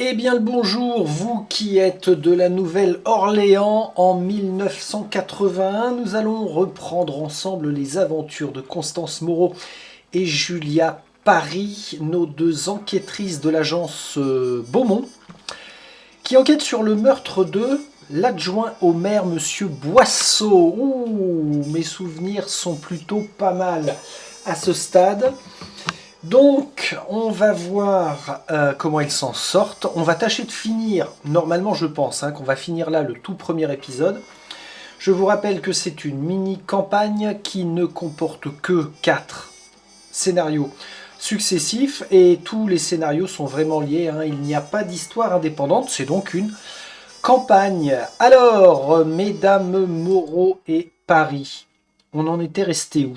Eh bien le bonjour, vous qui êtes de la Nouvelle-Orléans en 1981, nous allons reprendre ensemble les aventures de Constance Moreau et Julia Paris, nos deux enquêtrices de l'agence Beaumont, qui enquêtent sur le meurtre de l'adjoint au maire, Monsieur Boisseau. Ouh, mes souvenirs sont plutôt pas mal à ce stade. Donc, on va voir comment ils s'en sortent. On va tâcher de finir, normalement je pense, qu'on va finir là le tout premier épisode. Je vous rappelle que c'est une mini-campagne qui ne comporte que 4 scénarios successifs et tous les scénarios sont vraiment liés. Il n'y a pas d'histoire indépendante, c'est donc une campagne. Alors, mesdames Moreau et Paris, on en était resté où?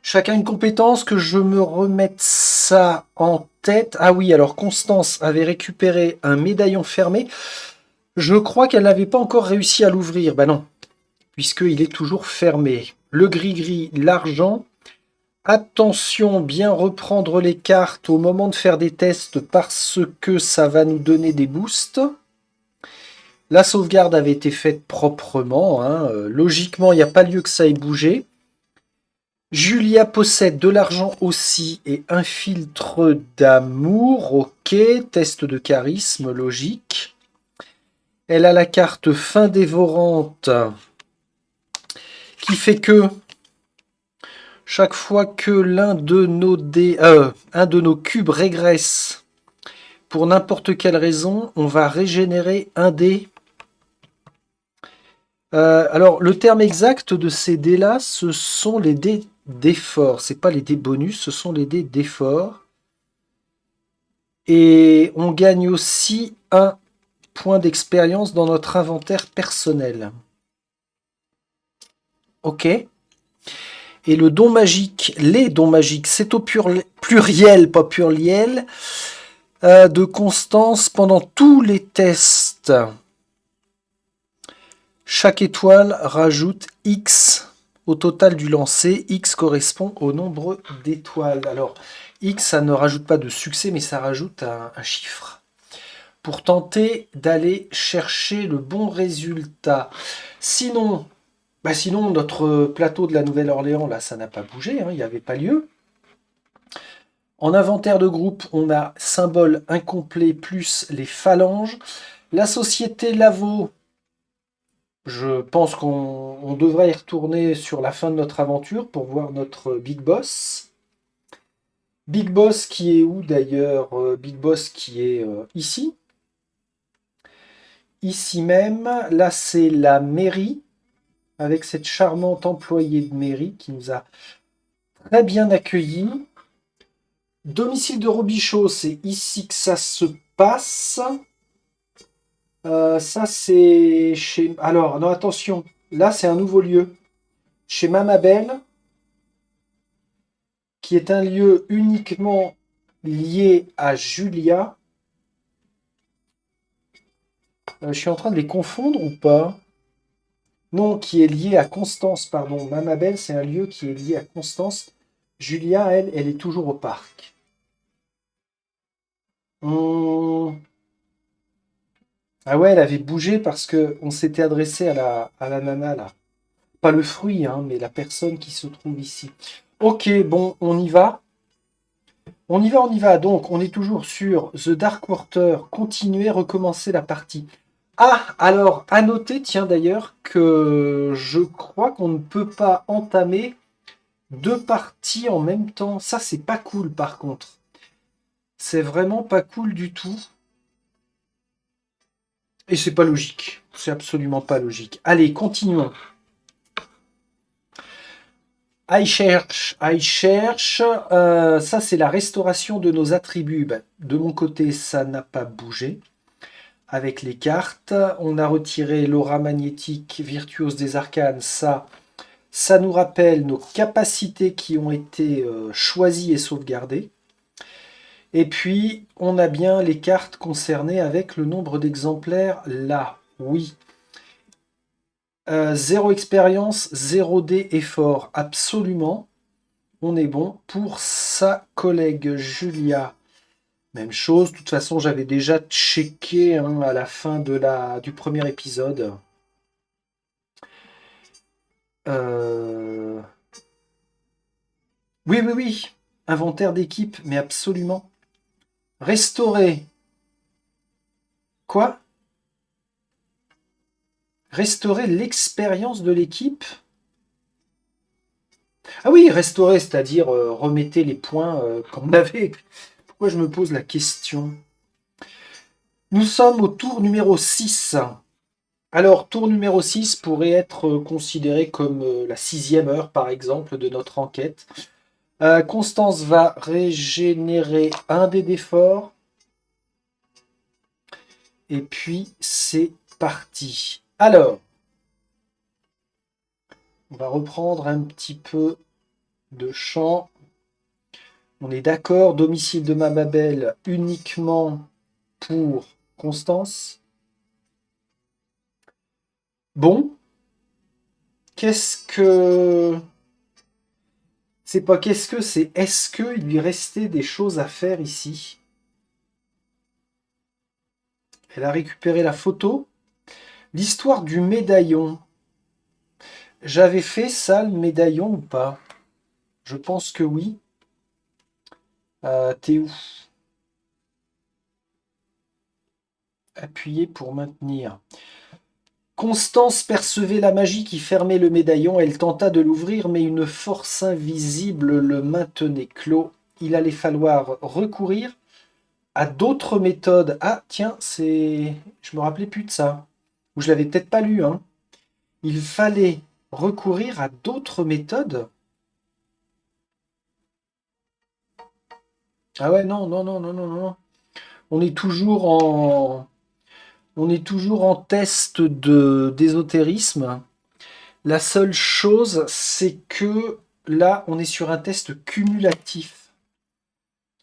Chacun une compétence, que je me remette ça en tête. Ah oui, alors Constance avait récupéré un médaillon fermé. Je crois qu'elle n'avait pas encore réussi à l'ouvrir. Ben non, puisqu'il est toujours fermé. Le gris-gris, l'argent. Attention, bien reprendre les cartes au moment de faire des tests parce que ça va nous donner des boosts. La sauvegarde avait été faite proprement. Logiquement, il n'y a pas lieu que ça ait bougé. Julia possède de l'argent aussi et un filtre d'amour. Ok, test de charisme, logique. Elle a la carte fin dévorante qui fait que chaque fois que l'un de nos un de nos cubes régresse pour n'importe quelle raison, on va régénérer un dé. Alors, le terme exact de ces dés-là, ce sont les dés d'effort. C'est pas les dés bonus, ce sont les dés d'effort. Et on gagne aussi un point d'expérience dans notre inventaire personnel. Ok. Et le don magique, les dons magiques, c'est au pluriel, pas pluriel, de Constance pendant tous les tests. Chaque étoile rajoute X au total du lancer. X correspond au nombre d'étoiles. Alors, X, ça ne rajoute pas de succès, mais ça rajoute un chiffre pour tenter d'aller chercher le bon résultat. Sinon, notre plateau de la Nouvelle-Orléans, là, ça n'a pas bougé, il n'y avait pas lieu. En inventaire de groupe, on a symbole incomplet plus les phalanges. La société Lavo, je pense qu'on devrait y retourner sur la fin de notre aventure pour voir notre Big Boss. Big Boss qui est où d'ailleurs? Big Boss qui est ici. Ici même. Là, c'est la mairie, avec cette charmante employée de mairie qui nous a très bien accueillis. Domicile de Robichaud, c'est ici que ça se passe. Ça, c'est chez... Alors, non, attention. Là, c'est un nouveau lieu. Chez Mamabelle, qui est un lieu uniquement lié à Julia. Je suis en train de les confondre ou pas? Non, qui est lié à Constance, pardon. Mamabelle, c'est un lieu qui est lié à Constance. Julia, elle est toujours au parc. Hum. Ah ouais, elle avait bougé parce que on s'était adressé à la nana là. Pas le fruit, mais la personne qui se trouve ici. Ok, bon, on y va. On y va, on y va. Donc, on est toujours sur The Dark Quarter. Continuer, recommencer la partie. Ah, alors, à noter, tiens d'ailleurs, que je crois qu'on ne peut pas entamer deux parties en même temps. Ça, c'est pas cool par contre. C'est vraiment pas cool du tout. Et c'est pas logique. C'est absolument pas logique. Allez, continuons. I cherche. Ça, c'est la restauration de nos attributs. Ben, de mon côté, ça n'a pas bougé. Avec les cartes, on a retiré l'aura magnétique virtuose des arcanes. Ça nous rappelle nos capacités qui ont été choisies et sauvegardées. Et puis, on a bien les cartes concernées avec le nombre d'exemplaires là. Oui. 0 expérience, 0 dé effort. Absolument. On est bon pour sa collègue Julia. Même chose, de toute façon, j'avais déjà checké hein, à la fin du premier épisode. Euh, Oui, oui, oui. Inventaire d'équipe, mais absolument. Restaurer. Quoi? Restaurer l'expérience de l'équipe? Ah oui, restaurer, c'est-à-dire remettez les points qu'on avait. Pourquoi je me pose la question? Nous sommes au tour numéro 6. Alors, tour numéro 6 pourrait être considéré comme la sixième heure, par exemple, de notre enquête. Constance va régénérer un dé d'effort. Et puis, c'est parti. Alors, on va reprendre un petit peu de chant. On est d'accord, domicile de ma Babel uniquement pour Constance. Bon, qu'est-ce que... C'est pas qu'est-ce que, c'est est-ce qu'il lui restait des choses à faire ici? Elle a récupéré la photo. L'histoire du médaillon. J'avais fait ça, le médaillon, ou pas? Je pense que oui. T'es où? Appuyez pour maintenir. Constance percevait la magie qui fermait le médaillon. Elle tenta de l'ouvrir, mais une force invisible le maintenait clos. Il allait falloir recourir à d'autres méthodes. Ah, tiens, c'est... Je me rappelais plus de ça. Ou je l'avais peut-être pas lu, hein. Il fallait recourir à d'autres méthodes. Ah ouais, non, non, non, non, non, non. On est toujours en... On est toujours en test de d'ésotérisme. La seule chose, c'est que là, on est sur un test cumulatif.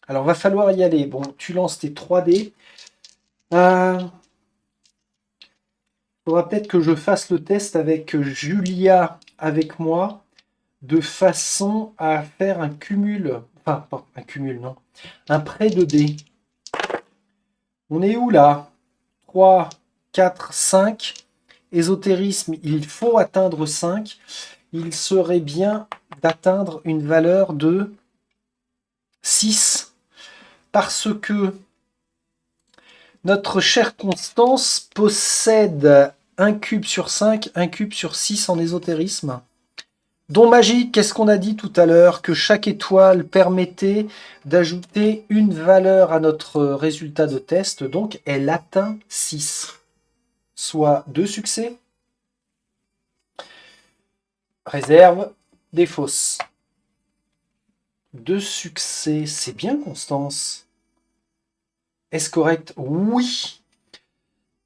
Alors, va falloir y aller. Bon, tu lances tes 3 dés. Faudra peut-être que je fasse le test avec Julia avec moi, de façon à faire un cumul. Enfin, pas un cumul, non. Un prêt de dés. On est où là? 3, 4, 5. Ésotérisme, il faut atteindre 5. Il serait bien d'atteindre une valeur de 6. Parce que notre chère Constance possède un cube sur 5, un cube sur 6 en ésotérisme. Don magique, qu'est-ce qu'on a dit tout à l'heure? Que chaque étoile permettait d'ajouter une valeur à notre résultat de test. Donc, elle atteint 6. Soit 2 succès. Réserve des fausses. 2 succès. C'est bien, Constance. Est-ce correct? Oui.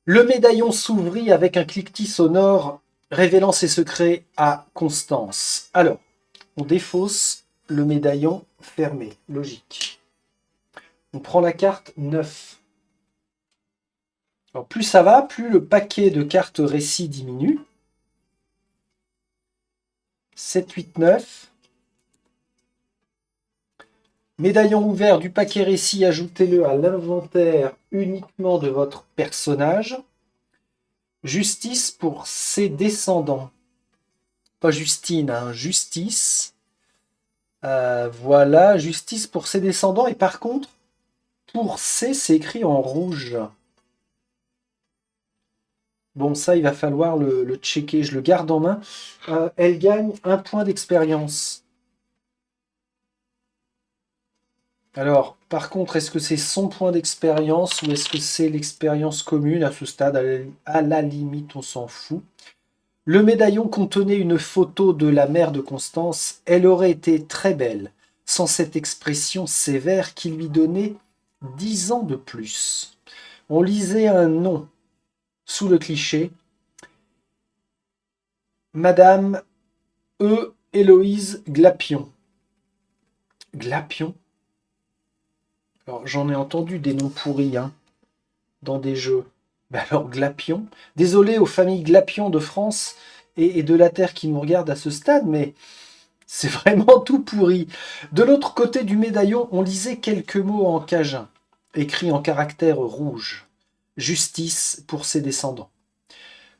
Le médaillon s'ouvrit avec un cliquetis sonore révélant ses secrets à Constance. Alors, on défausse le médaillon fermé. Logique. On prend la carte 9. Alors, plus ça va, plus le paquet de cartes récit diminue. 7, 8, 9. Médaillon ouvert du paquet récit, ajoutez-le à l'inventaire uniquement de votre personnage. Justice pour ses descendants. Pas Justine, hein, justice. Voilà, justice pour ses descendants. Et par contre, pour C, c'est écrit en rouge. Bon, ça, il va falloir le checker. Je le garde en main. Elle gagne 1 point d'expérience. Alors, par contre, est-ce que c'est son point d'expérience ou est-ce que c'est l'expérience commune à ce stade? À la limite, on s'en fout. Le médaillon contenait une photo de la mère de Constance. Elle aurait été très belle, sans cette expression sévère qui lui donnait 10 ans de plus. On lisait un nom sous le cliché. Madame E. Héloïse Glapion. Glapion? Alors, j'en ai entendu des noms pourris hein, dans des jeux. Mais alors, Glapion? Désolé aux familles Glapion de France et de la Terre qui nous regardent à ce stade, mais c'est vraiment tout pourri. De l'autre côté du médaillon, on lisait quelques mots en cajun. écrit en caractères rouges. Justice pour ses descendants.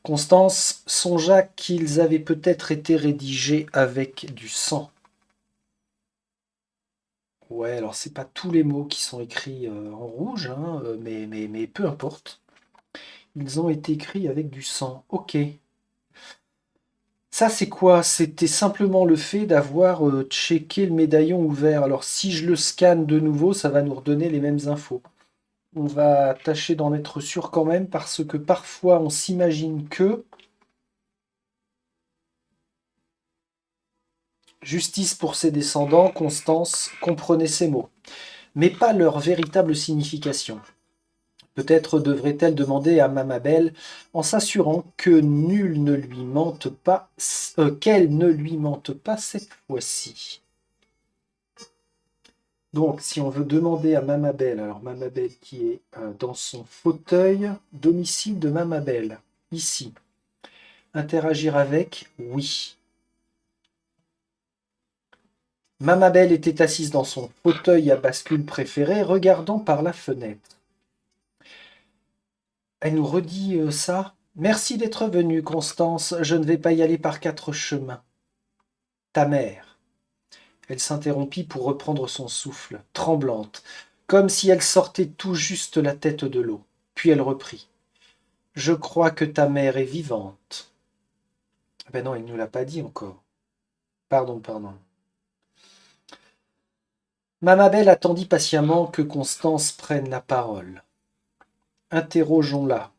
Constance songea qu'ils avaient peut-être été rédigés avec du sang. Ouais, alors c'est pas tous les mots qui sont écrits en rouge, hein, mais peu importe. Ils ont été écrits avec du sang. Ok. Ça, c'est quoi? C'était simplement le fait d'avoir checké le médaillon ouvert. Alors, si je le scanne de nouveau, ça va nous redonner les mêmes infos. On va tâcher d'en être sûr quand même, parce que parfois, on s'imagine que justice pour ses descendants, Constance comprenait ces mots, mais pas leur véritable signification. Peut-être devrait-elle demander à Mamabelle en s'assurant que nul ne lui mente pas, qu'elle ne lui mente pas cette fois-ci. Donc, si on veut demander à Mamabelle, alors Mamabelle qui est dans son fauteuil, domicile de Mamabelle, ici. Interagir avec, oui. Mamabelle était assise dans son fauteuil à bascule préféré, regardant par la fenêtre. Elle nous redit ça. Merci d'être venue, Constance. Je ne vais pas y aller par 4 chemins. Ta mère. Elle s'interrompit pour reprendre son souffle, tremblante, comme si elle sortait tout juste la tête de l'eau. Puis elle reprit. Je crois que ta mère est vivante. Ah ben non, il ne nous l'a pas dit encore. Pardon, pardon. Mamabelle attendit patiemment que Constance prenne la parole. Interrogeons-la.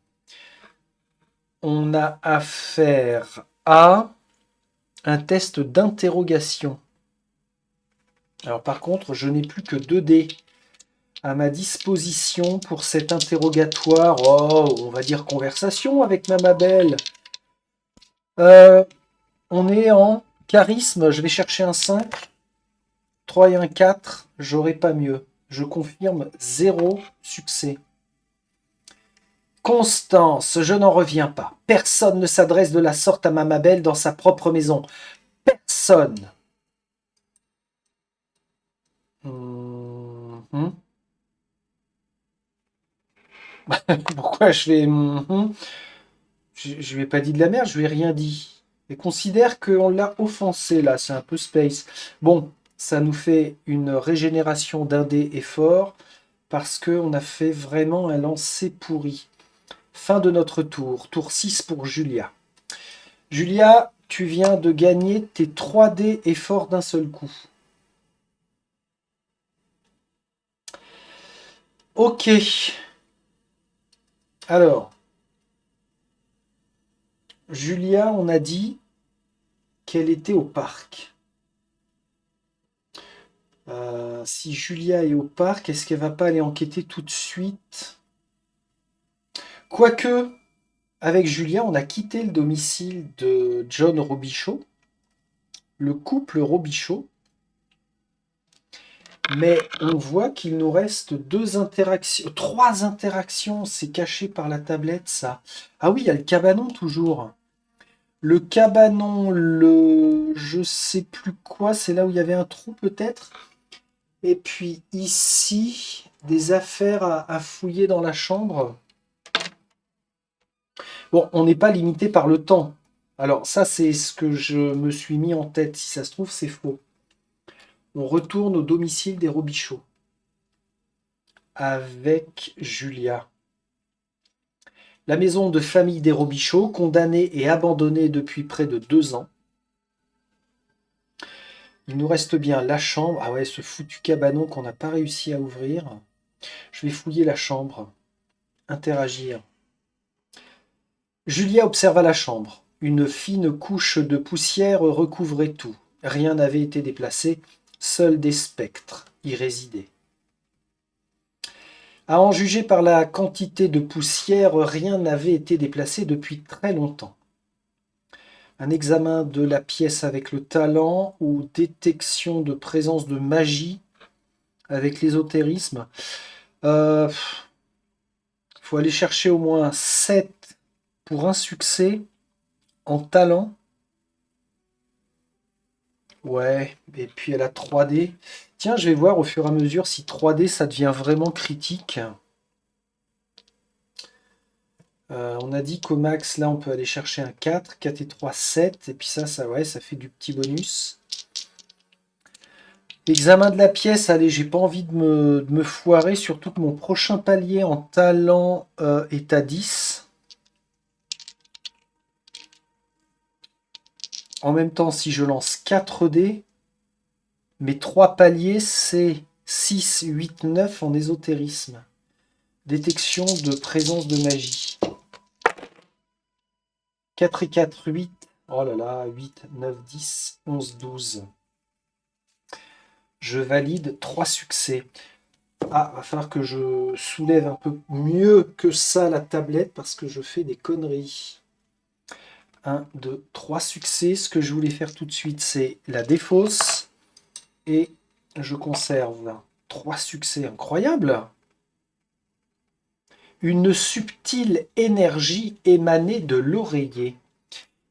On a affaire à un test d'interrogation. Alors par contre, je n'ai plus que 2 dés à ma disposition pour cet interrogatoire. Oh, on va dire conversation avec Mamabelle. Euh, on est en charisme, je vais chercher un 5. 3 et un 4, j'aurai pas mieux. Je confirme 0 succès. Constance, je n'en reviens pas. Personne ne s'adresse de la sorte à Mamabelle dans sa propre maison. Personne. Mhm. Pourquoi je fais Je lui ai pas dit de la merde, je lui ai rien dit. Et considère qu'on l'a offensé là, c'est un peu space. Bon, ça nous fait une régénération d'un dé effort parce qu'on a fait vraiment un lancer pourri. Fin de notre tour. Tour 6 pour Julia. Julia, tu viens de gagner tes 3 dés efforts d'un seul coup. Ok. Alors, Julia, on a dit qu'elle était au parc. Si Julia est au parc, est-ce qu'elle va pas aller enquêter tout de suite? Quoique, avec Julia, on a quitté le domicile de John Robichaud, le couple Robichaud, mais on voit qu'il nous reste 3 interactions. C'est caché par la tablette, ça. Ah oui, il y a le cabanon toujours. Le cabanon, le je sais plus quoi, c'est là où il y avait un trou peut-être. Et puis ici, des affaires à fouiller dans la chambre. Bon, on n'est pas limité par le temps. Alors ça, c'est ce que je me suis mis en tête. Si ça se trouve, c'est faux. On retourne au domicile des Robichaux avec Julia. La maison de famille des Robichaux, condamnée et abandonnée depuis près de 2 ans. Il nous reste bien la chambre. Ah ouais, ce foutu cabanon qu'on n'a pas réussi à ouvrir. Je vais fouiller la chambre. Interagir. Julia observa la chambre. Une fine couche de poussière recouvrait tout. Rien n'avait été déplacé. Seuls des spectres y résidaient. À en juger par la quantité de poussière, rien n'avait été déplacé depuis très longtemps. Un examen de la pièce avec le talent ou détection de présence de magie avec l'ésotérisme. Il faut aller chercher au moins 7 pour un succès en talent. Ouais, et puis elle a 3D. Tiens, je vais voir au fur et à mesure si 3D, ça devient vraiment critique. On a dit qu'au max, là, on peut aller chercher un 4, 4 et 3, 7. Et puis ça, ouais, ça fait du petit bonus. Examen de la pièce, allez, j'ai pas envie de me foirer, surtout que mon prochain palier en talent est à 10. En même temps, si je lance 4 dés, mes 3 paliers, c'est 6, 8, 9 en ésotérisme. Détection de présence de magie. 4 et 4, 8. Oh là là, 8, 9, 10, 11, 12. Je valide 3 succès. Ah, va falloir que je soulève un peu mieux que ça la tablette parce que je fais des conneries. 1, 2, 3 succès. Ce que je voulais faire tout de suite, c'est la défausse. Et je conserve 3 succès. Incroyable! Une subtile énergie émanait de l'oreiller.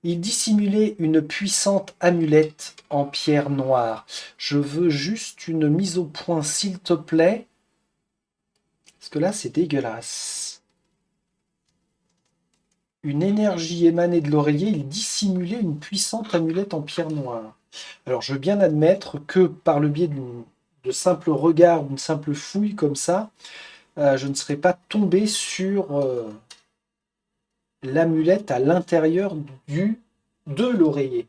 Il dissimulait une puissante amulette en pierre noire. Je veux juste une mise au point, s'il te plaît. Parce que là, c'est dégueulasse. Une énergie émanait de l'oreiller. Il dissimulait une puissante amulette en pierre noire. Alors, je veux bien admettre que par le biais de simple regard, d'une simple fouille comme ça, je ne serais pas tombé sur l'amulette à l'intérieur de l'oreiller.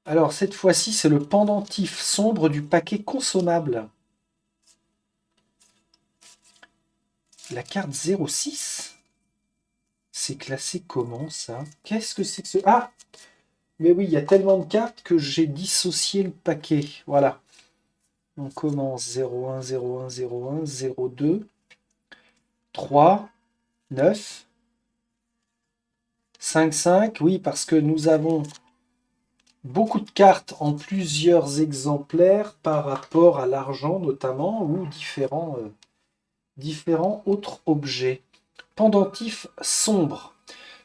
Alors, cette fois-ci, c'est le pendentif sombre du paquet consommable. La carte 06? C'est classé comment, ça? Qu'est-ce que c'est que ce... Ah! Mais oui, il y a tellement de cartes que j'ai dissocié le paquet. Voilà. On commence 01, 01, 01, 02, 3, 9, 5, 5. Oui, parce que nous avons beaucoup de cartes en plusieurs exemplaires par rapport à l'argent notamment ou différents autres objets. Pendentif sombre.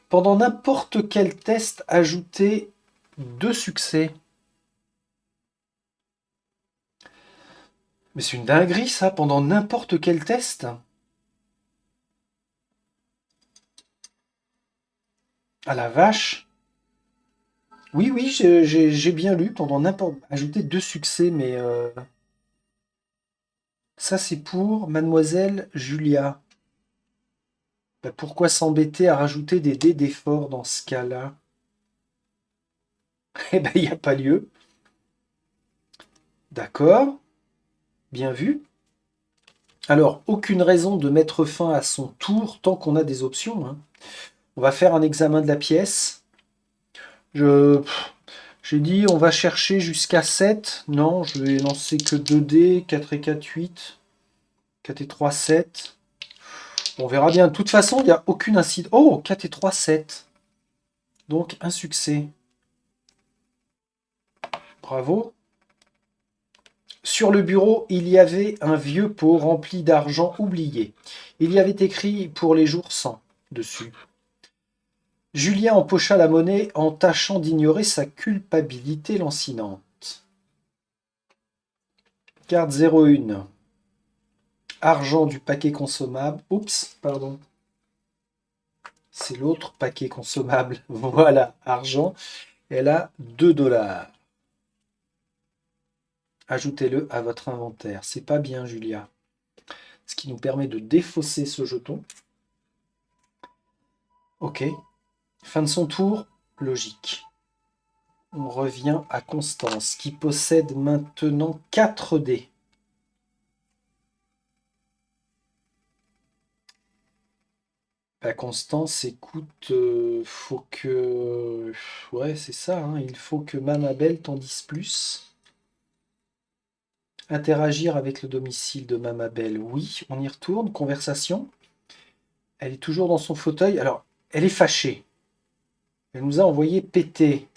Pendant n'importe quel test, ajoutez 2 succès. Mais c'est une dinguerie ça, pendant n'importe quel test. Ah la vache. Oui, oui, j'ai bien lu pendant n'importe... Ajouter 2 succès, mais... Ça c'est pour Mademoiselle Julia. Bah, pourquoi s'embêter à rajouter des dés d'effort dans ce cas-là? Eh ben, il n'y a pas lieu. D'accord, bien vu. Alors, aucune raison de mettre fin à son tour tant qu'on a des options, hein. On va faire un examen de la pièce. J'ai dit on va chercher jusqu'à 7. Non, je vais lancer que 2 dés. 4 et 4, 8. 4 et 3, 7. On verra bien. De toute façon, il n'y a aucune incidence. Oh, 4 et 3, 7. Donc, un succès. Bravo. Sur le bureau, il y avait un vieux pot rempli d'argent oublié. Il y avait écrit pour les jours sans dessus. Julien empocha la monnaie en tâchant d'ignorer sa culpabilité lancinante. Carte 01. Argent du paquet consommable. Oups, pardon. C'est l'autre paquet consommable. Voilà, argent. Elle a 2 $. Ajoutez-le à votre inventaire. C'est pas bien, Julia. Ce qui nous permet de défausser ce jeton. Ok. Fin de son tour, logique. On revient à Constance, qui possède maintenant 4 dés. Bah, Constance, écoute, faut que... Ouais, c'est ça, hein, il faut que Mamabelle t'en dise plus. Interagir avec le domicile de Mamabelle, oui, on y retourne, conversation. Elle est toujours dans son fauteuil, alors, elle est fâchée. Elle nous a envoyé péter.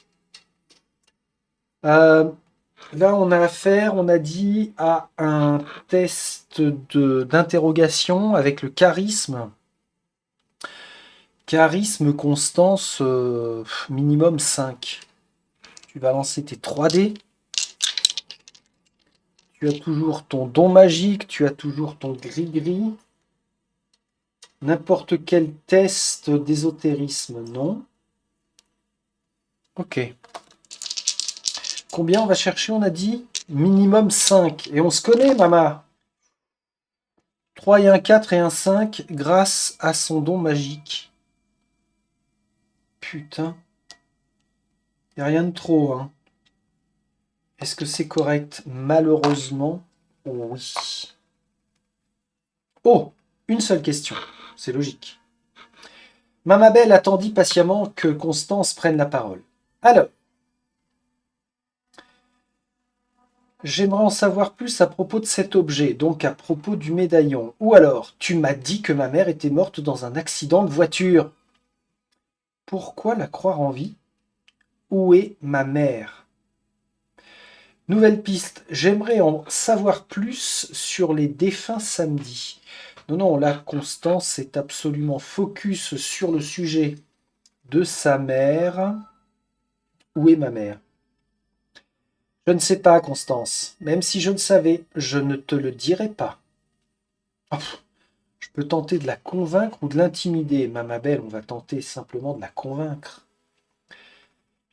Là, on a affaire, on a dit, à un test d'interrogation avec le charisme. Charisme, Constance, minimum 5. Tu vas lancer tes 3 dés. Tu as toujours ton don magique, tu as toujours ton gris-gris. N'importe quel test d'ésotérisme, non. Ok. Combien on va chercher, on a dit? Minimum 5. Et on se connaît, Mama. 3 et un 4 et un 5 grâce à son don magique. Putain. Y a rien de trop, hein. Est-ce que c'est correct? Malheureusement, oui. Oh, une seule question. C'est logique. Mamabelle attendit patiemment que Constance prenne la parole. Alors, j'aimerais en savoir plus à propos de cet objet, donc à propos du médaillon. Ou alors, tu m'as dit que ma mère était morte dans un accident de voiture. Pourquoi la croire en vie? Où est ma mère? Nouvelle piste, j'aimerais en savoir plus sur les défunts samedi. Non, non, là, Constance est absolument focus sur le sujet de sa mère. Où est ma mère? Je ne sais pas, Constance. Même si je le savais, je ne te le dirai pas. Oh, je peux tenter de la convaincre ou de l'intimider. Ma belle, on va tenter simplement de la convaincre.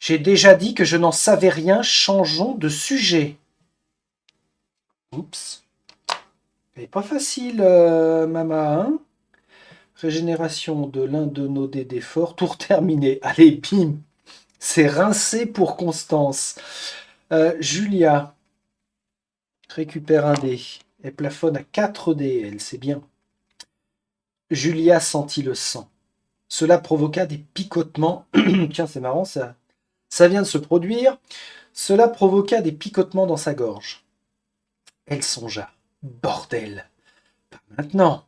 J'ai déjà dit que je n'en savais rien, changeons de sujet. Oups. Elle n'est pas facile, Mama, hein? Régénération de l'un de nos dés d'effort. Tour terminé. Allez, bim. C'est rincé pour Constance. Julia récupère un dé. Elle plafonne à 4 dés, elle, c'est bien. Julia sentit le sang. Cela provoqua des picotements. Tiens, c'est marrant, ça vient de se produire. Cela provoqua des picotements dans sa gorge. Elle songea. Bordel. Pas maintenant.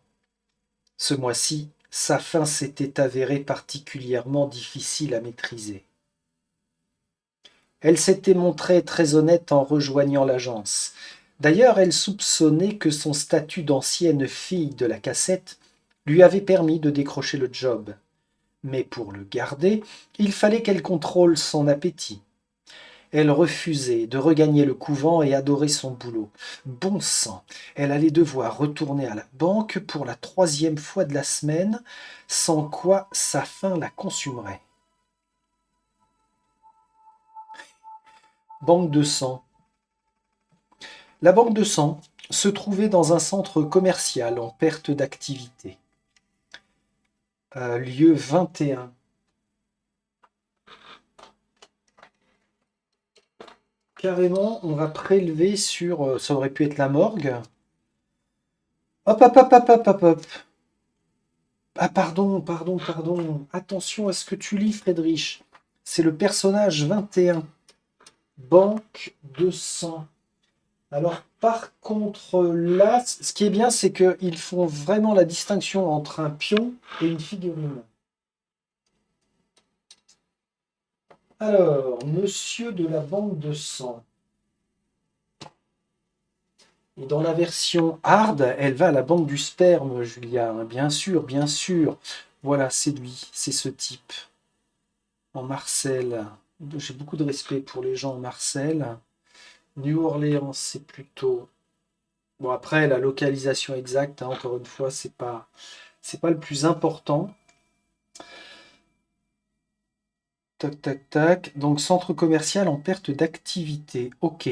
Ce mois-ci, sa faim s'était avérée particulièrement difficile à maîtriser. Elle s'était montrée très honnête en rejoignant l'agence. D'ailleurs, elle soupçonnait que son statut d'ancienne fille de la cassette lui avait permis de décrocher le job. Mais pour le garder, il fallait qu'elle contrôle son appétit. Elle refusait de regagner le couvent et adorait son boulot. Bon sang, elle allait devoir retourner à la banque pour la 3e fois de la semaine, sans quoi sa faim la consumerait. Banque de sang. La banque de sang se trouvait dans un centre commercial en perte d'activité. Lieu 21. Carrément, on va prélever sur... ça aurait pu être la morgue. Hop, hop, hop, hop, hop, hop, hop. Ah, pardon, pardon, pardon. Attention à ce que tu lis, Friedrich. C'est le personnage 21. Banque de sang. Alors, par contre, là, ce qui est bien, c'est qu'ils font vraiment la distinction entre un pion et une figurine. Alors, monsieur de la banque de sang. Et dans la version hard, elle va à la banque du sperme, Julia. Bien sûr, bien sûr. Voilà, c'est lui, c'est ce type. En Marseille. J'ai beaucoup de respect pour les gens en Marseille. New Orleans, c'est plutôt... Bon, après, la localisation exacte, hein, encore une fois, c'est pas le plus important. Tac, tac, tac. Donc, centre commercial en perte d'activité. Ok.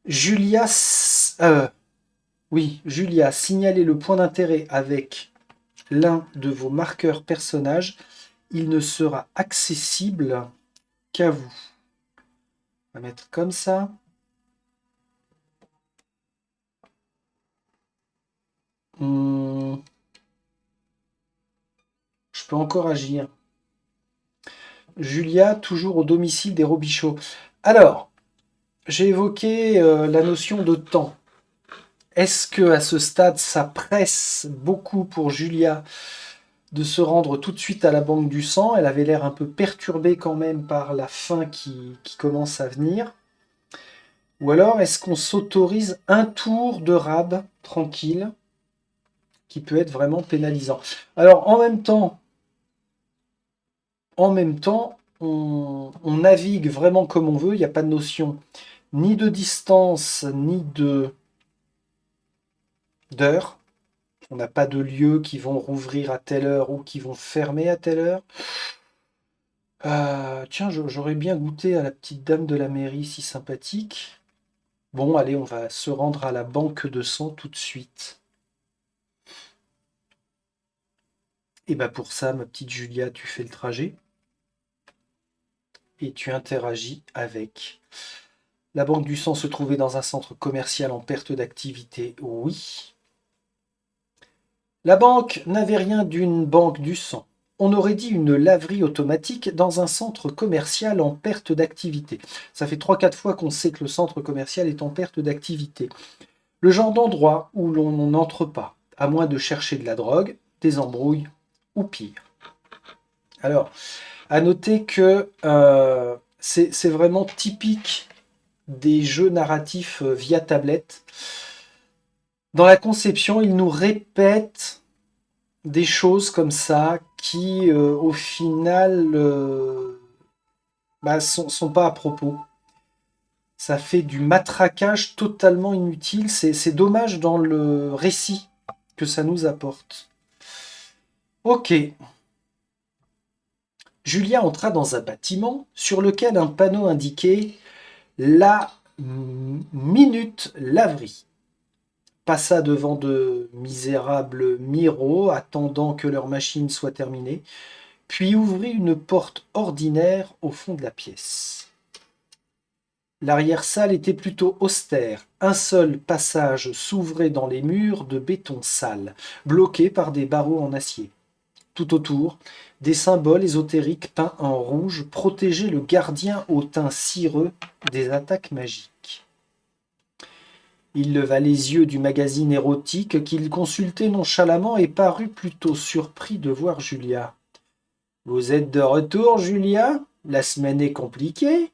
Julia... Oui, Julia, signalez le point d'intérêt avec l'un de vos marqueurs personnages. Il ne sera accessible qu'à vous. On va mettre comme ça. Je peux encore agir. Julia, toujours au domicile des Robichaud. Alors, j'ai évoqué la notion de temps. Est-ce que à ce stade, ça presse beaucoup pour Julia de se rendre tout de suite à la banque du sang? Elle avait l'air un peu perturbée quand même par la faim qui commence à venir. Ou alors, est-ce qu'on s'autorise un tour de rab tranquille qui peut être vraiment pénalisant? Alors, en même temps, on navigue vraiment comme on veut, il n'y a pas de notion ni de distance, ni d'heure. On n'a pas de lieux qui vont rouvrir à telle heure ou qui vont fermer à telle heure. Tiens, j'aurais bien goûté à la petite dame de la mairie, si sympathique. Bon, allez, on va se rendre à la banque de sang tout de suite. Et bah pour ça, ma petite Julia, tu fais le trajet et tu interagis avec. La banque du sang se trouvait dans un centre commercial en perte d'activité, oui. La banque n'avait rien d'une banque du sang. On aurait dit une laverie automatique dans un centre commercial en perte d'activité. Ça fait 3-4 fois qu'on sait que le centre commercial est en perte d'activité. Le genre d'endroit où l'on n'entre pas, à moins de chercher de la drogue, des embrouilles ou pire. Alors, à noter que c'est vraiment typique des jeux narratifs via tablette. Dans la conception, ils nous répètent des choses comme ça qui, au final, sont pas à propos. Ça fait du matraquage totalement inutile. C'est dommage dans le récit que ça nous apporte. Ok. Julia entra dans un bâtiment sur lequel un panneau indiquait la minute laverie. Passa devant de misérables miroirs attendant que leur machine soit terminée, puis ouvrit une porte ordinaire au fond de la pièce. L'arrière-salle était plutôt austère. Un seul passage s'ouvrait dans les murs de béton sale, bloqués par des barreaux en acier. Tout autour, des symboles ésotériques peints en rouge protégeaient le gardien au teint cireux des attaques magiques. Il leva les yeux du magazine érotique qu'il consultait nonchalamment et parut plutôt surpris de voir Julia. « Vous êtes de retour, Julia? La semaine est compliquée ?»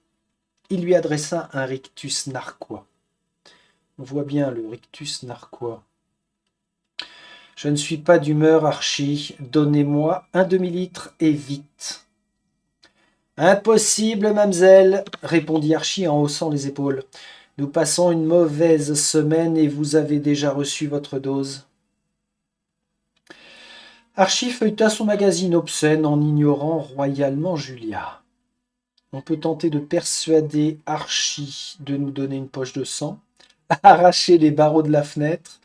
Il lui adressa un rictus narquois. On voit bien le rictus narquois. « Je ne suis pas d'humeur, Archie. Donnez-moi un demi-litre et vite. »« Impossible, mamselle, » répondit Archie en haussant les épaules. « Nous passons une mauvaise semaine et vous avez déjà reçu votre dose. » Archie feuilleta son magazine obscène en ignorant royalement Julia. On peut tenter de persuader Archie de nous donner une poche de sang, arracher les barreaux de la fenêtre,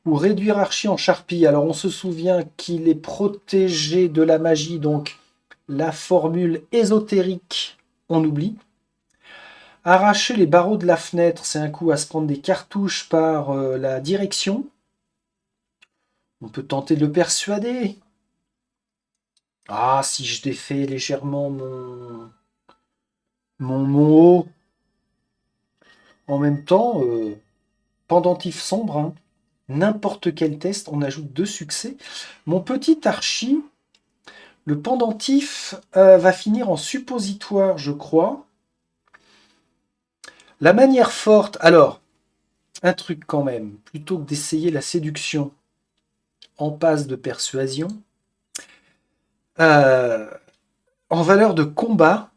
ou réduire Archie en charpie. Alors on se souvient qu'il est protégé de la magie, donc la formule ésotérique, on oublie. Arracher les barreaux de la fenêtre, c'est un coup à se prendre des cartouches par la direction. On peut tenter de le persuader. Ah, si je défais légèrement mon haut. En même temps, pendentif sombre, hein. N'importe quel test, on ajoute 2 succès. Mon petit Archie, le pendentif va finir en suppositoire, je crois. La manière forte, alors, un truc quand même, plutôt que d'essayer la séduction en passe de persuasion, en valeur de combat,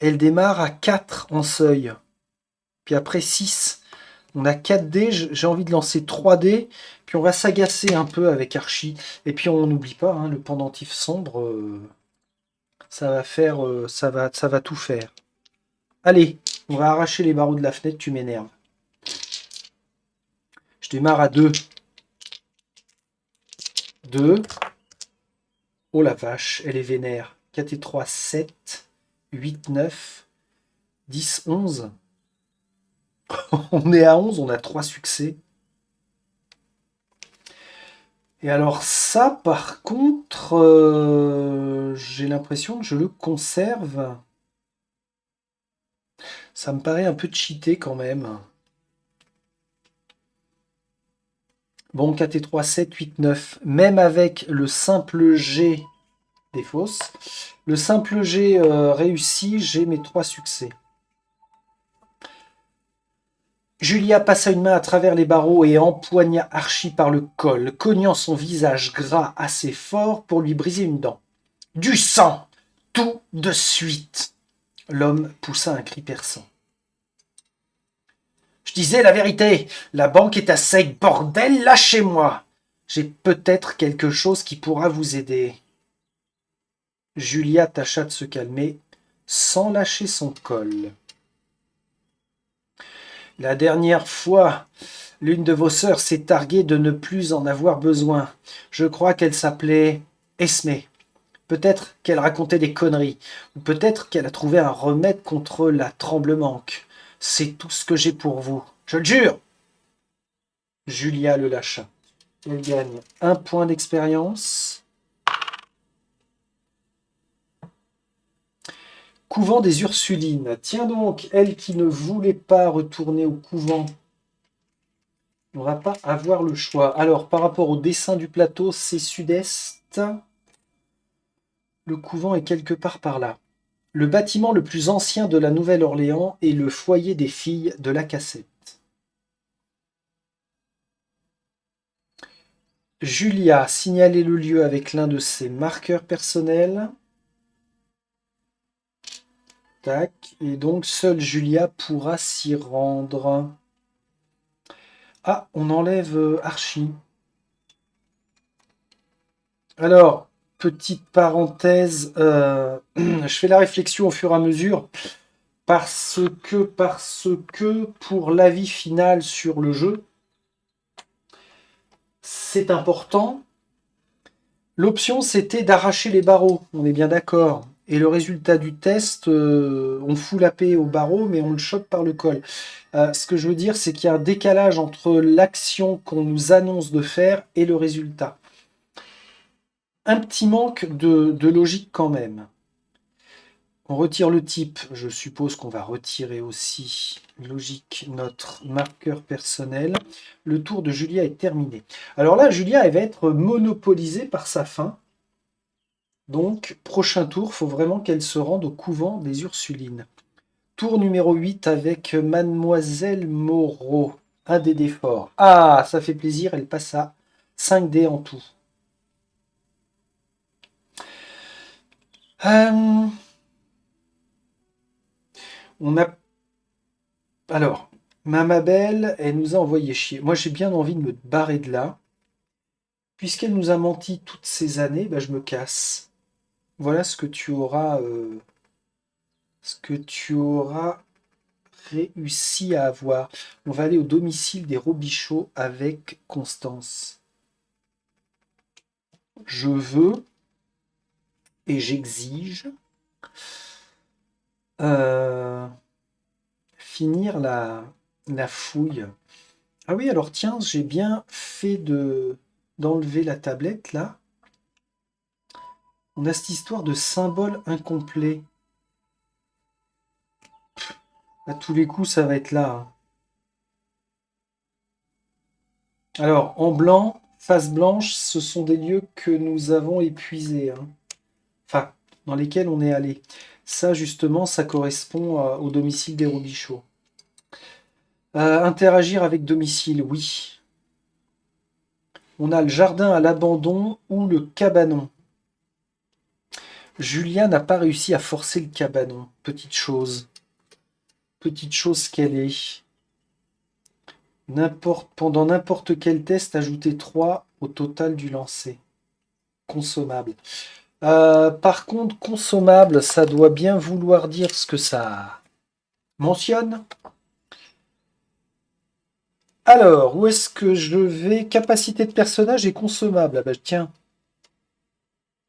elle démarre à 4 en seuil. Puis après 6. On a 4 dés, j'ai envie de lancer 3 dés, puis on va s'agacer un peu avec Archie. Et puis on n'oublie pas, hein, le pendentif sombre, ça va faire, ça va tout faire. Allez, on va arracher les barreaux de la fenêtre, tu m'énerves. Je démarre à 2. 2. Oh la vache, elle est vénère. 4 et 3, 7. 8, 9. 10, 11. On est à 11, on a 3 succès. Et alors ça, par contre, j'ai l'impression que je le conserve. Ça me paraît un peu cheaté quand même. Bon, 4 et 3, 7, 8, 9. Même avec le simple G des fausses, le simple G réussi, j'ai mes 3 succès. Julia passa une main à travers les barreaux et empoigna Archie par le col, cognant son visage gras assez fort pour lui briser une dent. « Du sang! Tout de suite !» L'homme poussa un cri perçant. Je disais la vérité. La banque est à sec, bordel, lâchez-moi. J'ai peut-être quelque chose qui pourra vous aider. Julia tâcha de se calmer, sans lâcher son col. La dernière fois, l'une de vos sœurs s'est targuée de ne plus en avoir besoin. Je crois qu'elle s'appelait Esme. Peut-être qu'elle racontait des conneries, ou peut-être qu'elle a trouvé un remède contre la tremblemanque. C'est tout ce que j'ai pour vous. Je le jure. Julia le lâcha. Elle gagne 1 point d'expérience. Couvent des Ursulines. Tiens donc, elle qui ne voulait pas retourner au couvent. On va pas avoir le choix. Alors, par rapport au dessin du plateau, c'est sud-est. Le couvent est quelque part par là. Le bâtiment le plus ancien de la Nouvelle-Orléans est le foyer des filles de la Cassette. Julia signalait le lieu avec l'un de ses marqueurs personnels. Tac. Et donc, seule Julia pourra s'y rendre. Ah, on enlève Archie. Alors, petite parenthèse, je fais la réflexion au fur et à mesure, parce que pour l'avis final sur le jeu, c'est important. L'option, c'était d'arracher les barreaux, on est bien d'accord. Et le résultat du test, on fout la paix au barreau, mais on le chope par le col. Ce que je veux dire, c'est qu'il y a un décalage entre l'action qu'on nous annonce de faire et le résultat. Un petit manque de logique quand même. On retire le type, je suppose qu'on va retirer aussi, logique, notre marqueur personnel. Le tour de Julia est terminé. Alors là, Julia, elle va être monopolisée par sa faim. Donc, prochain tour, il faut vraiment qu'elle se rende au couvent des Ursulines. Tour numéro 8 avec Mademoiselle Moreau. Un dé d'effort. Ah, ça fait plaisir, elle passe à 5 dés en tout. Euh, on a... Alors, Mama Belle, elle nous a envoyé chier. Moi, j'ai bien envie de me barrer de là. Puisqu'elle nous a menti toutes ces années, bah, je me casse. Voilà ce que tu auras réussi à avoir. On va aller au domicile des Robichaud avec Constance. Je veux et j'exige euh, finir la fouille. Ah oui, alors tiens, j'ai bien fait d'enlever la tablette là. On a cette histoire de symbole incomplet. À tous les coups, ça va être là, hein. Alors, en blanc, face blanche, ce sont des lieux que nous avons épuisés, hein. Enfin, dans lesquels on est allé. Ça, justement, ça correspond au domicile des Robichaux. Interagir avec domicile, oui. On a le jardin à l'abandon ou le cabanon. Julia n'a pas réussi à forcer le cabanon. Petite chose. Petite chose qu'elle est. Pendant n'importe quel test, ajoutez 3 au total du lancer. Consommable. Par contre, consommable, ça doit bien vouloir dire ce que ça mentionne. Alors, où est-ce que je vais? Capacité de personnage et consommable. Ah bah tiens.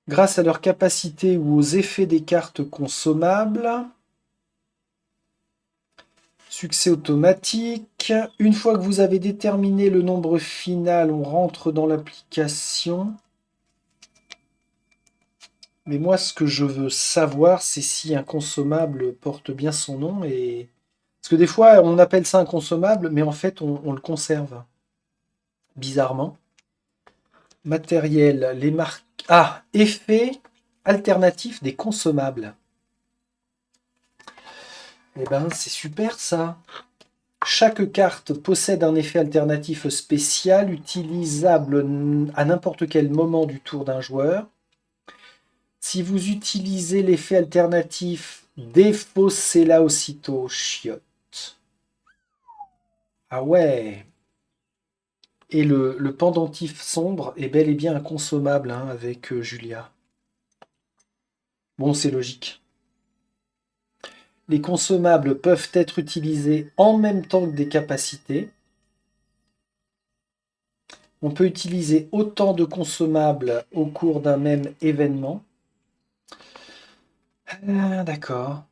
Grâce à leur capacité ou aux effets des cartes consommables. Succès automatique. Une fois que vous avez déterminé le nombre final, on rentre dans l'application. Mais moi, ce que je veux savoir, c'est si un consommable porte bien son nom. Parce que des fois, on appelle ça un consommable, mais en fait, on le conserve. Bizarrement. Matériel, les marques. Ah, effet alternatif des consommables. Eh ben, c'est super ça. Chaque carte possède un effet alternatif spécial utilisable à n'importe quel moment du tour d'un joueur. Si vous utilisez l'effet alternatif, défaussez-la aussitôt, chiotte. Ah ouais. Et le pendentif sombre est bel et bien inconsommable hein, avec Julia. Bon, c'est logique. Les consommables peuvent être utilisés en même temps que des capacités. On peut utiliser autant de consommables au cours d'un même événement. Ah, d'accord.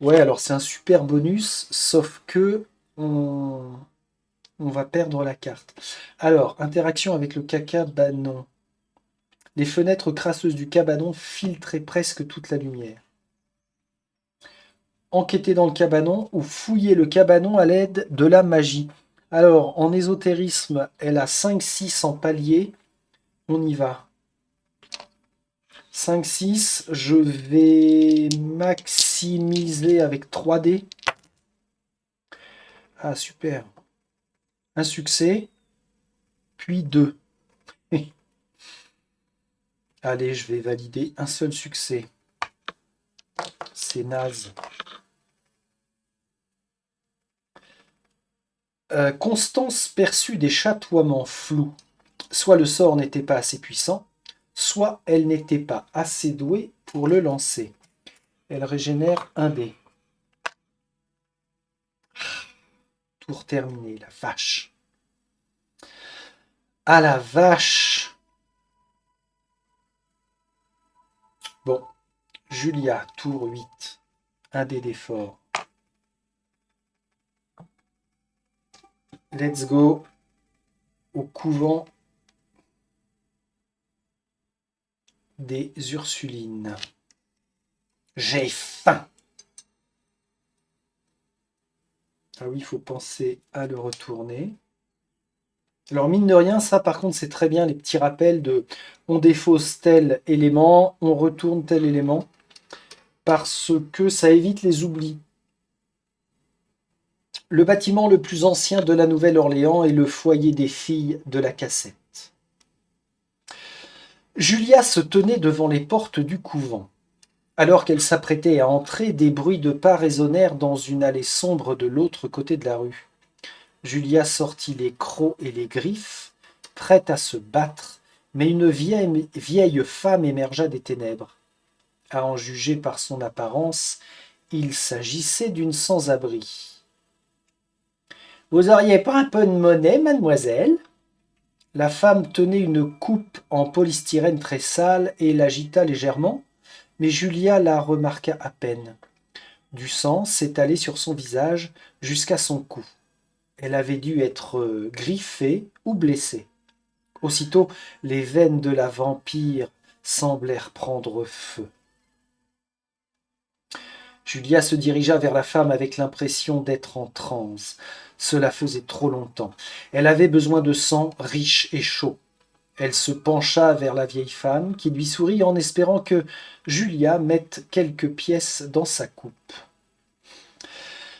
Ouais, alors c'est un super bonus, sauf que on, on va perdre la carte. Alors, interaction avec le cacabanon. Les fenêtres crasseuses du cabanon filtraient presque toute la lumière. Enquêter dans le cabanon ou fouiller le cabanon à l'aide de la magie. Alors, en ésotérisme, elle a 5-6 en palier. On y va. 5-6, je vais maximiser avec 3D. Ah, super. Un succès, puis 2. Allez, je vais valider un seul succès. C'est naze. Constance perçut des chatoiements flous. Soit le sort n'était pas assez puissant, soit elle n'était pas assez douée pour le lancer. Elle régénère un dé. Tour terminé, la vache. Ah la vache. Bon, Julia, tour 8. Un dé d'effort. Let's go au couvent des Ursulines. J'ai faim. Ah oui, il faut penser à le retourner. Alors mine de rien, ça par contre c'est très bien les petits rappels de on défausse tel élément, on retourne tel élément, parce que ça évite les oublis. Le bâtiment le plus ancien de la Nouvelle-Orléans est le foyer des filles de la Cassette. Julia se tenait devant les portes du couvent. Alors qu'elle s'apprêtait à entrer, des bruits de pas résonnèrent dans une allée sombre de l'autre côté de la rue. Julia sortit les crocs et les griffes, prête à se battre, mais une vieille femme émergea des ténèbres. À en juger par son apparence, il s'agissait d'une sans-abri. Vous auriez pas un peu de monnaie, mademoiselle? La femme tenait une coupe en polystyrène très sale et l'agita légèrement, mais Julia la remarqua à peine. Du sang s'étalait sur son visage jusqu'à son cou. Elle avait dû être griffée ou blessée. Aussitôt, les veines de la vampire semblèrent prendre feu. Julia se dirigea vers la femme avec l'impression d'être en transe. Cela faisait trop longtemps. Elle avait besoin de sang riche et chaud. Elle se pencha vers la vieille femme, qui lui sourit en espérant que Julia mette quelques pièces dans sa coupe.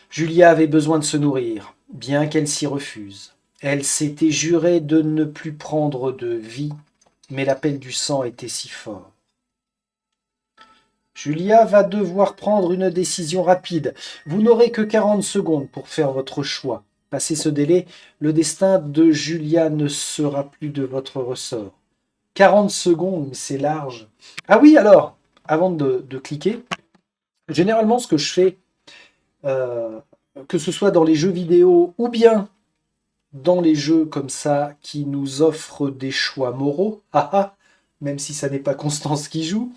Julia avait besoin de se nourrir, bien qu'elle s'y refuse. Elle s'était jurée de ne plus prendre de vie, mais l'appel du sang était si fort. Julia va devoir prendre une décision rapide. Vous n'aurez que 40 secondes pour faire votre choix. Passé ce délai, le destin de Julia ne sera plus de votre ressort. 40 secondes, mais c'est large. Ah oui, alors, avant de cliquer, généralement ce que je fais, euh, que ce soit dans les jeux vidéo ou bien dans les jeux comme ça qui nous offrent des choix moraux, même si ça n'est pas Constance qui joue,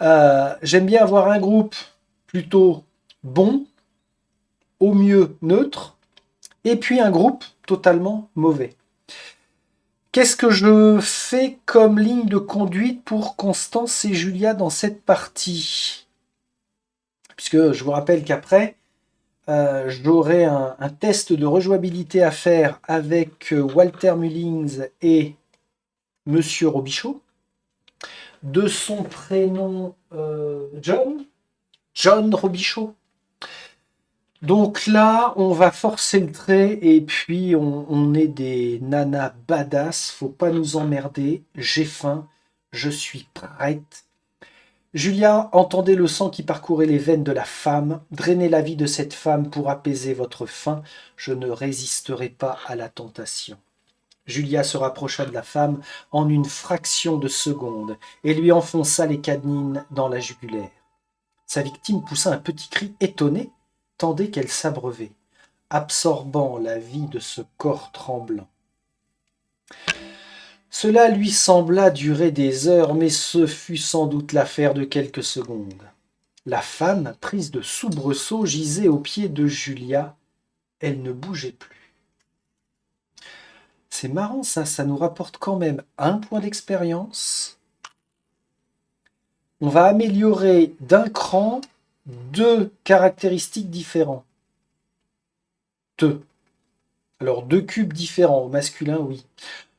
j'aime bien avoir un groupe plutôt bon, au mieux neutre, et puis un groupe totalement mauvais. Qu'est-ce que je fais comme ligne de conduite pour Constance et Julia dans cette partie? Puisque je vous rappelle qu'après, j'aurai un test de rejouabilité à faire avec Walter Mullings et Monsieur Robichaud. De son prénom John Robichaud. Donc là, on va forcer le trait et puis on est des nanas badass. Faut pas nous emmerder. J'ai faim. Je suis prête. Julia entendait le sang qui parcourait les veines de la femme. Drainez la vie de cette femme pour apaiser votre faim. Je ne résisterai pas à la tentation. Julia se rapprocha de la femme en une fraction de seconde et lui enfonça les canines dans la jugulaire. Sa victime poussa un petit cri étonné, tandis qu'elle s'abreuvait, absorbant la vie de ce corps tremblant. Cela lui sembla durer des heures, mais ce fut sans doute l'affaire de quelques secondes. La femme, prise de soubresaut, gisait aux pieds de Julia. Elle ne bougeait plus. C'est marrant ça nous rapporte quand même un point d'expérience. On va améliorer d'un cran deux caractéristiques différentes. Deux. Alors deux cubes différents, au masculin, oui.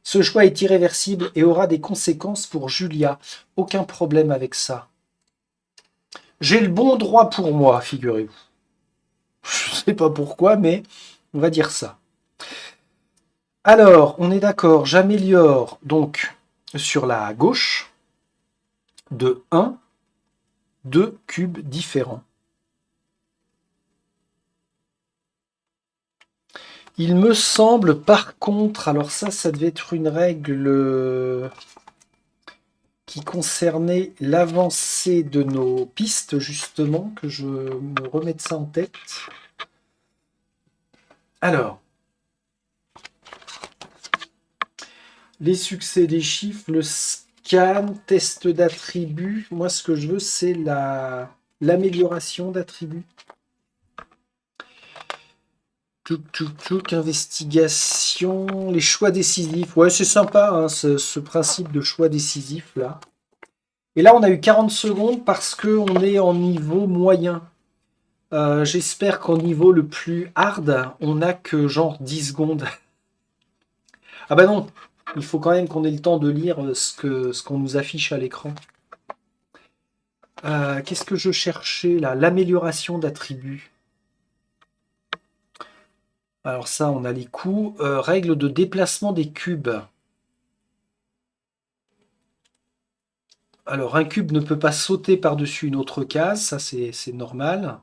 Ce choix est irréversible et aura des conséquences pour Julia. Aucun problème avec ça. J'ai le bon droit pour moi, figurez-vous. Je ne sais pas pourquoi, mais on va dire ça. Alors, on est d'accord, j'améliore donc sur la gauche de 1, 2 cubes différents. Il me semble par contre, alors ça devait être une règle qui concernait l'avancée de nos pistes, justement, que je me remette ça en tête. Alors, les succès des chiffres, le scan, test d'attributs. Moi, ce que je veux, c'est l'amélioration d'attributs. Investigation, les choix décisifs. Ouais, c'est sympa, hein, ce principe de choix décisif, là. Et là, on a eu 40 secondes parce qu'on est en niveau moyen. J'espère qu'en niveau le plus hard, on n'a que genre 10 secondes. Ah bah non, il faut quand même qu'on ait le temps de lire ce qu'on nous affiche à l'écran. Qu'est-ce que je cherchais là? L'amélioration d'attributs. Alors ça, on a les coups. Règle de déplacement des cubes. Alors un cube ne peut pas sauter par-dessus une autre case, ça c'est normal.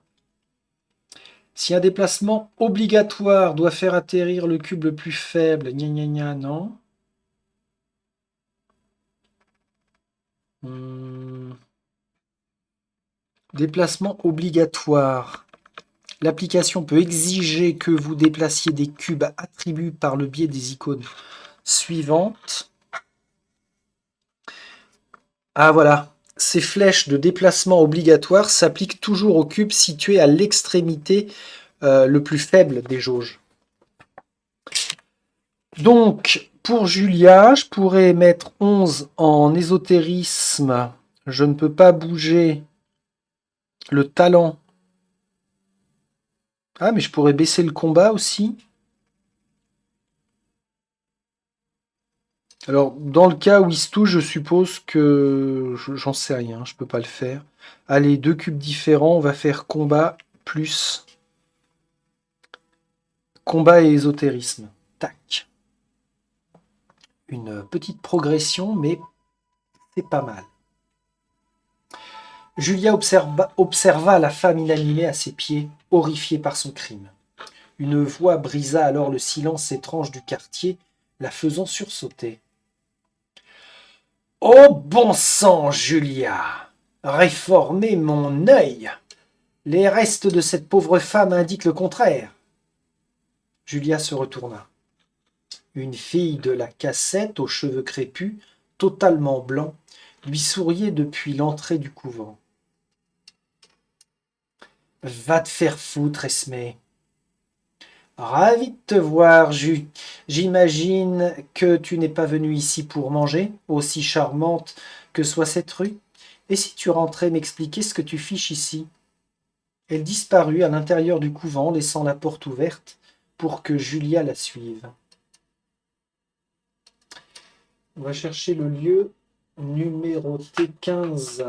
Si un déplacement obligatoire doit faire atterrir le cube le plus faible, gna gna gna, non. Déplacement obligatoire. L'application peut exiger que vous déplaciez des cubes attributs par le biais des icônes suivantes. Ah voilà, ces flèches de déplacement obligatoire s'appliquent toujours aux cubes situés à l'extrémité le plus faible des jauges. Donc, pour Julia, je pourrais mettre 11 en ésotérisme. Je ne peux pas bouger le talent. Ah, mais je pourrais baisser le combat aussi. Alors, dans le cas où il se touche, je suppose que j'en sais rien, je peux pas le faire. Allez, deux cubes différents, on va faire combat plus combat et ésotérisme. Tac. Une petite progression, mais c'est pas mal. Julia observa la femme inanimée à ses pieds, horrifiée par son crime. Une voix brisa alors le silence étrange du quartier, la faisant sursauter. Oh bon sang, Julia! Réformer mon œil! Les restes de cette pauvre femme indiquent le contraire. Julia se retourna. Une fille de la cassette aux cheveux crépus, totalement blancs, lui souriait depuis l'entrée du couvent. Va te faire foutre, Esmé. Ravi de te voir, J'imagine que tu n'es pas venue ici pour manger, aussi charmante que soit cette rue. Et si tu rentrais m'expliquer ce que tu fiches ici? Elle disparut à l'intérieur du couvent, laissant la porte ouverte pour que Julia la suive. On va chercher le lieu numéroté 15.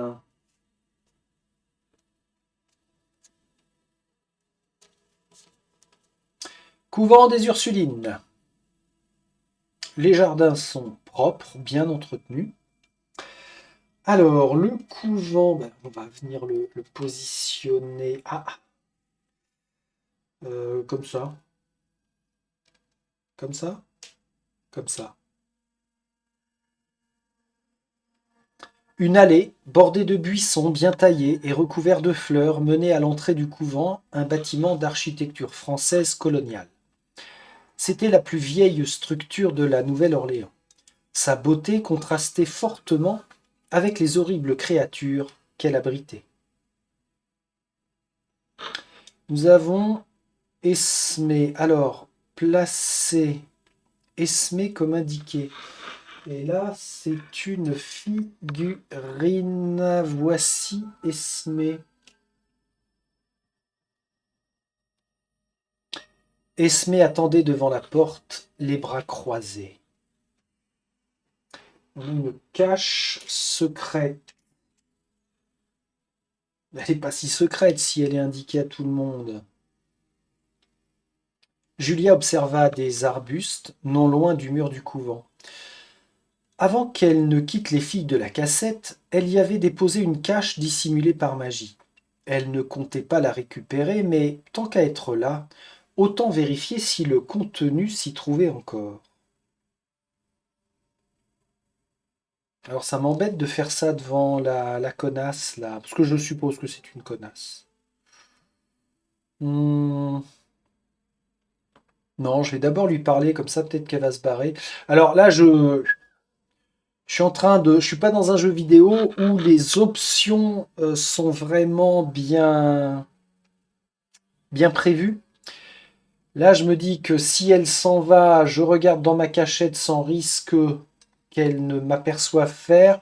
Couvent des Ursulines. Les jardins sont propres, bien entretenus. Alors, le couvent, ben, on va venir le positionner. Comme ça, comme ça, comme ça. Une allée, bordée de buissons bien taillés et recouverts de fleurs, menait à l'entrée du couvent, un bâtiment d'architecture française coloniale. C'était la plus vieille structure de la Nouvelle-Orléans. Sa beauté contrastait fortement avec les horribles créatures qu'elle abritait. Nous avons Esmé. Alors, placé Esmé comme indiqué. Et là, c'est une figurine. Voici Esmé. Esmé attendait devant la porte, les bras croisés. On a une cache secrète. Elle n'est pas si secrète si elle est indiquée à tout le monde. Julia observa des arbustes non loin du mur du couvent. Avant qu'elle ne quitte les filles de la cassette, elle y avait déposé une cache dissimulée par magie. Elle ne comptait pas la récupérer, mais tant qu'à être là, autant vérifier si le contenu s'y trouvait encore. Alors ça m'embête de faire ça devant la connasse, là, parce que je suppose que c'est une connasse. Hmm, non, je vais d'abord lui parler, comme ça peut-être qu'elle va se barrer. Alors là, je suis en train de... Je suis pas dans un jeu vidéo où les options sont vraiment bien prévues. Là, je me dis que si elle s'en va, je regarde dans ma cachette sans risque qu'elle ne m'aperçoive faire.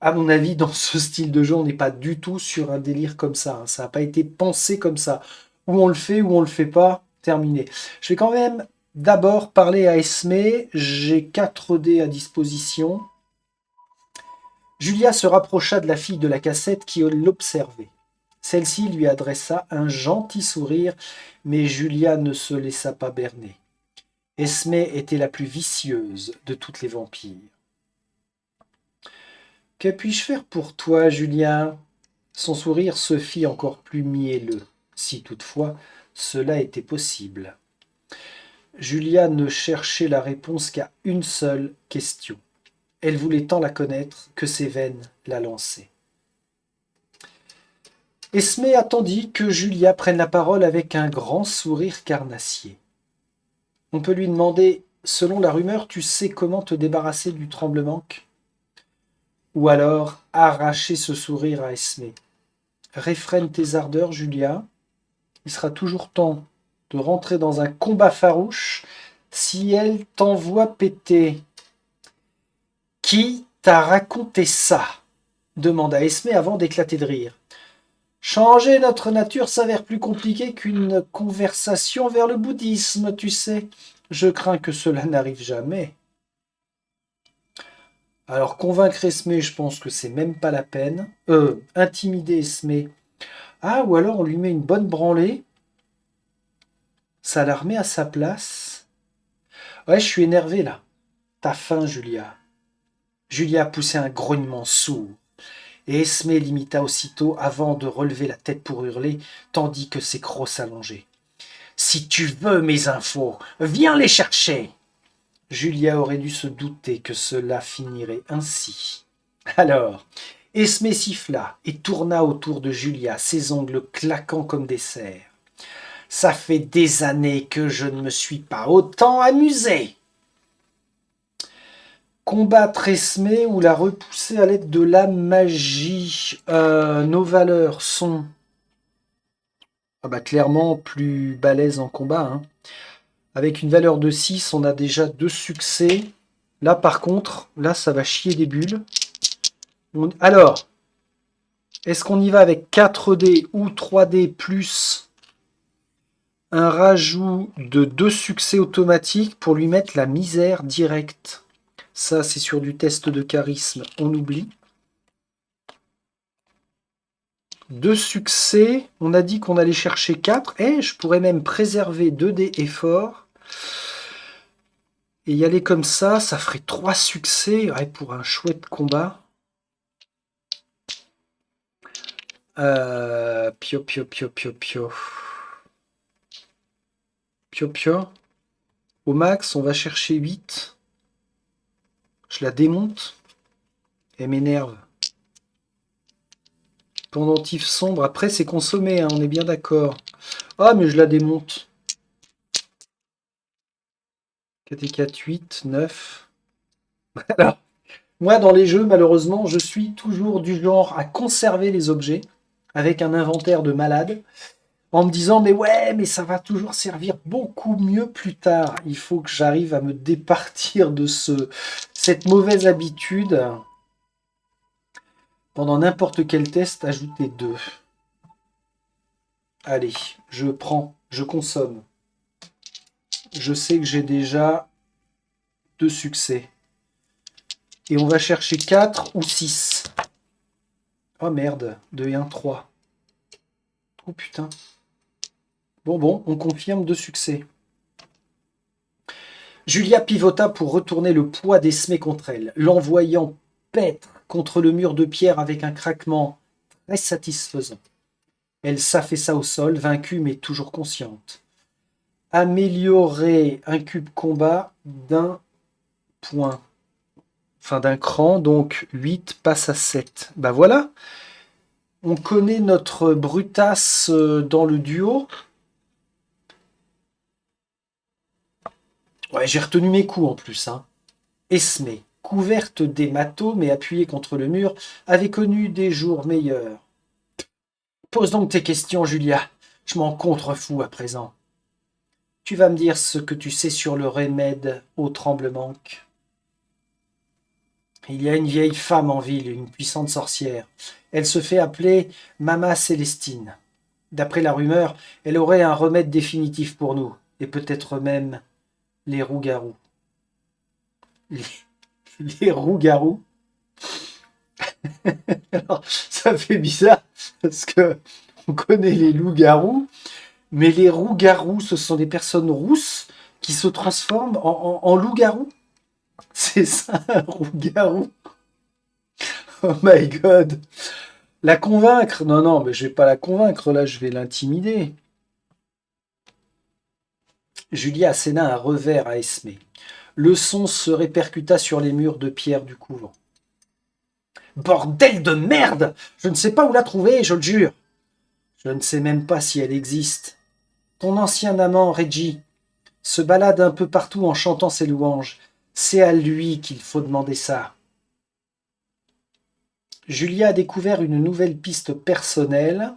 À mon avis, dans ce style de jeu, on n'est pas du tout sur un délire comme ça, hein. Ça n'a pas été pensé comme ça. Ou on le fait, ou on le fait pas, terminé. Je vais quand même d'abord parler à Esmé. J'ai 4 dés à disposition. Julia se rapprocha de la fille de la cassette qui l'observait. Celle-ci lui adressa un gentil sourire, mais Julia ne se laissa pas berner. Esmé était la plus vicieuse de toutes les vampires. Que puis-je faire pour toi, Julia? Son sourire se fit encore plus mielleux, si toutefois cela était possible. Julia ne cherchait la réponse qu'à une seule question. Elle voulait tant la connaître que ses veines la lançaient. Esmé attendit que Julia prenne la parole avec un grand sourire carnassier. On peut lui demander, selon la rumeur, tu sais comment te débarrasser du tremblement? Ou alors arracher ce sourire à Esmé. Réfrène tes ardeurs, Julia. Il sera toujours temps de rentrer dans un combat farouche si elle t'envoie péter. Qui t'a raconté ça? Demanda Esmé avant d'éclater de rire. Changer notre nature s'avère plus compliqué qu'une conversation vers le bouddhisme, tu sais. Je crains que cela n'arrive jamais. Alors convaincre Esmé, je pense que c'est même pas la peine. Intimider Esmé. Ah, ou alors on lui met une bonne branlée. Ça la remet à sa place. Ouais, je suis énervé là. T'as faim, Julia. Julia poussait un grognement sourd. Et Esmé l'imita aussitôt avant de relever la tête pour hurler, tandis que ses crocs s'allongeaient. Si tu veux mes infos, viens les chercher. Julia aurait dû se douter que cela finirait ainsi. Alors, Esmé siffla et tourna autour de Julia, ses ongles claquant comme des cerfs. Ça fait des années que je ne me suis pas autant amusé. Combattre Esmé ou la repousser à l'aide de la magie. Nos valeurs sont clairement plus balèzes en combat, hein. Avec une valeur de 6, on a déjà 2 succès. Là, par contre, là, ça va chier des bulles. Alors, est-ce qu'on y va avec 4 dés ou 3 dés plus un rajout de 2 succès automatiques pour lui mettre la misère directe? Ça, c'est sur du test de charisme, on oublie. 2 succès, on a dit qu'on allait chercher 4. Et je pourrais même préserver 2 dés efforts. Et y aller comme ça ferait 3 succès, ouais, pour un chouette combat. Pio, pio, pio, pio, pio. Pio, pio. Au max, on va chercher 8. Je la démonte. Elle m'énerve. Pendentif sombre. Après, c'est consommé, hein, on est bien d'accord. Ah, mais je la démonte. 4 et 4, 8, 9. Alors, moi, dans les jeux, malheureusement, je suis toujours du genre à conserver les objets avec un inventaire de malade en me disant, mais ouais, mais ça va toujours servir beaucoup mieux plus tard. Il faut que j'arrive à me départir de cette mauvaise habitude. Pendant n'importe quel test, ajouter 2. Allez, je prends, je consomme. Je sais que j'ai déjà 2 succès. Et on va chercher 4 ou 6. Oh merde, 2 et 1, 3. Oh putain. Bon, on confirme 2 succès. Julia pivota pour retourner le poids d'Esmé contre elle, l'envoyant paître contre le mur de pierre avec un craquement très satisfaisant. Elle s'affaissa au sol, vaincue mais toujours consciente. Améliorer un cube combat d'un point. Enfin d'un cran, donc 8 passe à 7. Bah voilà, on connaît notre brutasse dans le duo. Ouais, j'ai retenu mes coups en plus, hein. Esmé, couverte d'hématomes et appuyée contre le mur, avait connu des jours meilleurs. Pose donc tes questions, Julia. Je m'en contrefous à présent. Tu vas me dire ce que tu sais sur le remède au tremblement. Il y a une vieille femme en ville, une puissante sorcière. Elle se fait appeler Mama Célestine. D'après la rumeur, elle aurait un remède définitif pour nous, et peut-être même les roues-garous. Les, les roues-garous. Alors, ça fait bizarre, parce que on connaît les loups-garous, mais les roues-garous, ce sont des personnes rousses qui se transforment en loups-garous. C'est ça, un roues-garou. Oh my god. La convaincre? Non, non, mais je vais pas la convaincre, là, je vais l'intimider. Julia asséna un revers à Esmé. Le son se répercuta sur les murs de pierre du couvent. Bordel de merde! Je ne sais pas où la trouver, je le jure. Je ne sais même pas si elle existe. Ton ancien amant, Reggie, se balade un peu partout en chantant ses louanges. C'est à lui qu'il faut demander ça. Julia a découvert une nouvelle piste personnelle.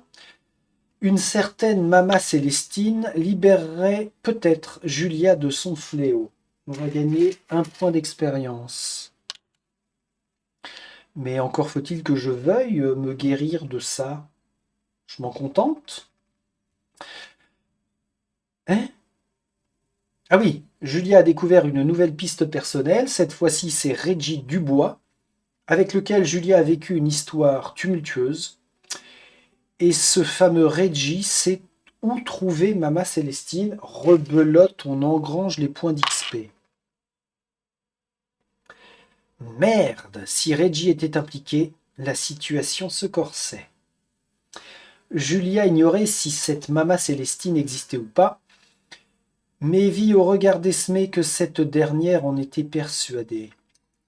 Une certaine Mama Célestine libérerait peut-être Julia de son fléau. On va gagner 1 point d'expérience. Mais encore faut-il que je veuille me guérir de ça. Je m'en contente. Hein? Ah oui, Julia a découvert une nouvelle piste personnelle. Cette fois-ci, c'est Reggie Dubois, avec lequel Julia a vécu une histoire tumultueuse. Et ce fameux Reggie sait où trouver Mama Célestine. Rebelote, on engrange les points d'XP. Merde, si Reggie était impliqué, la situation se corsait. Julia ignorait si cette Mama Célestine existait ou pas, mais vit au regard d'Esmé que cette dernière en était persuadée.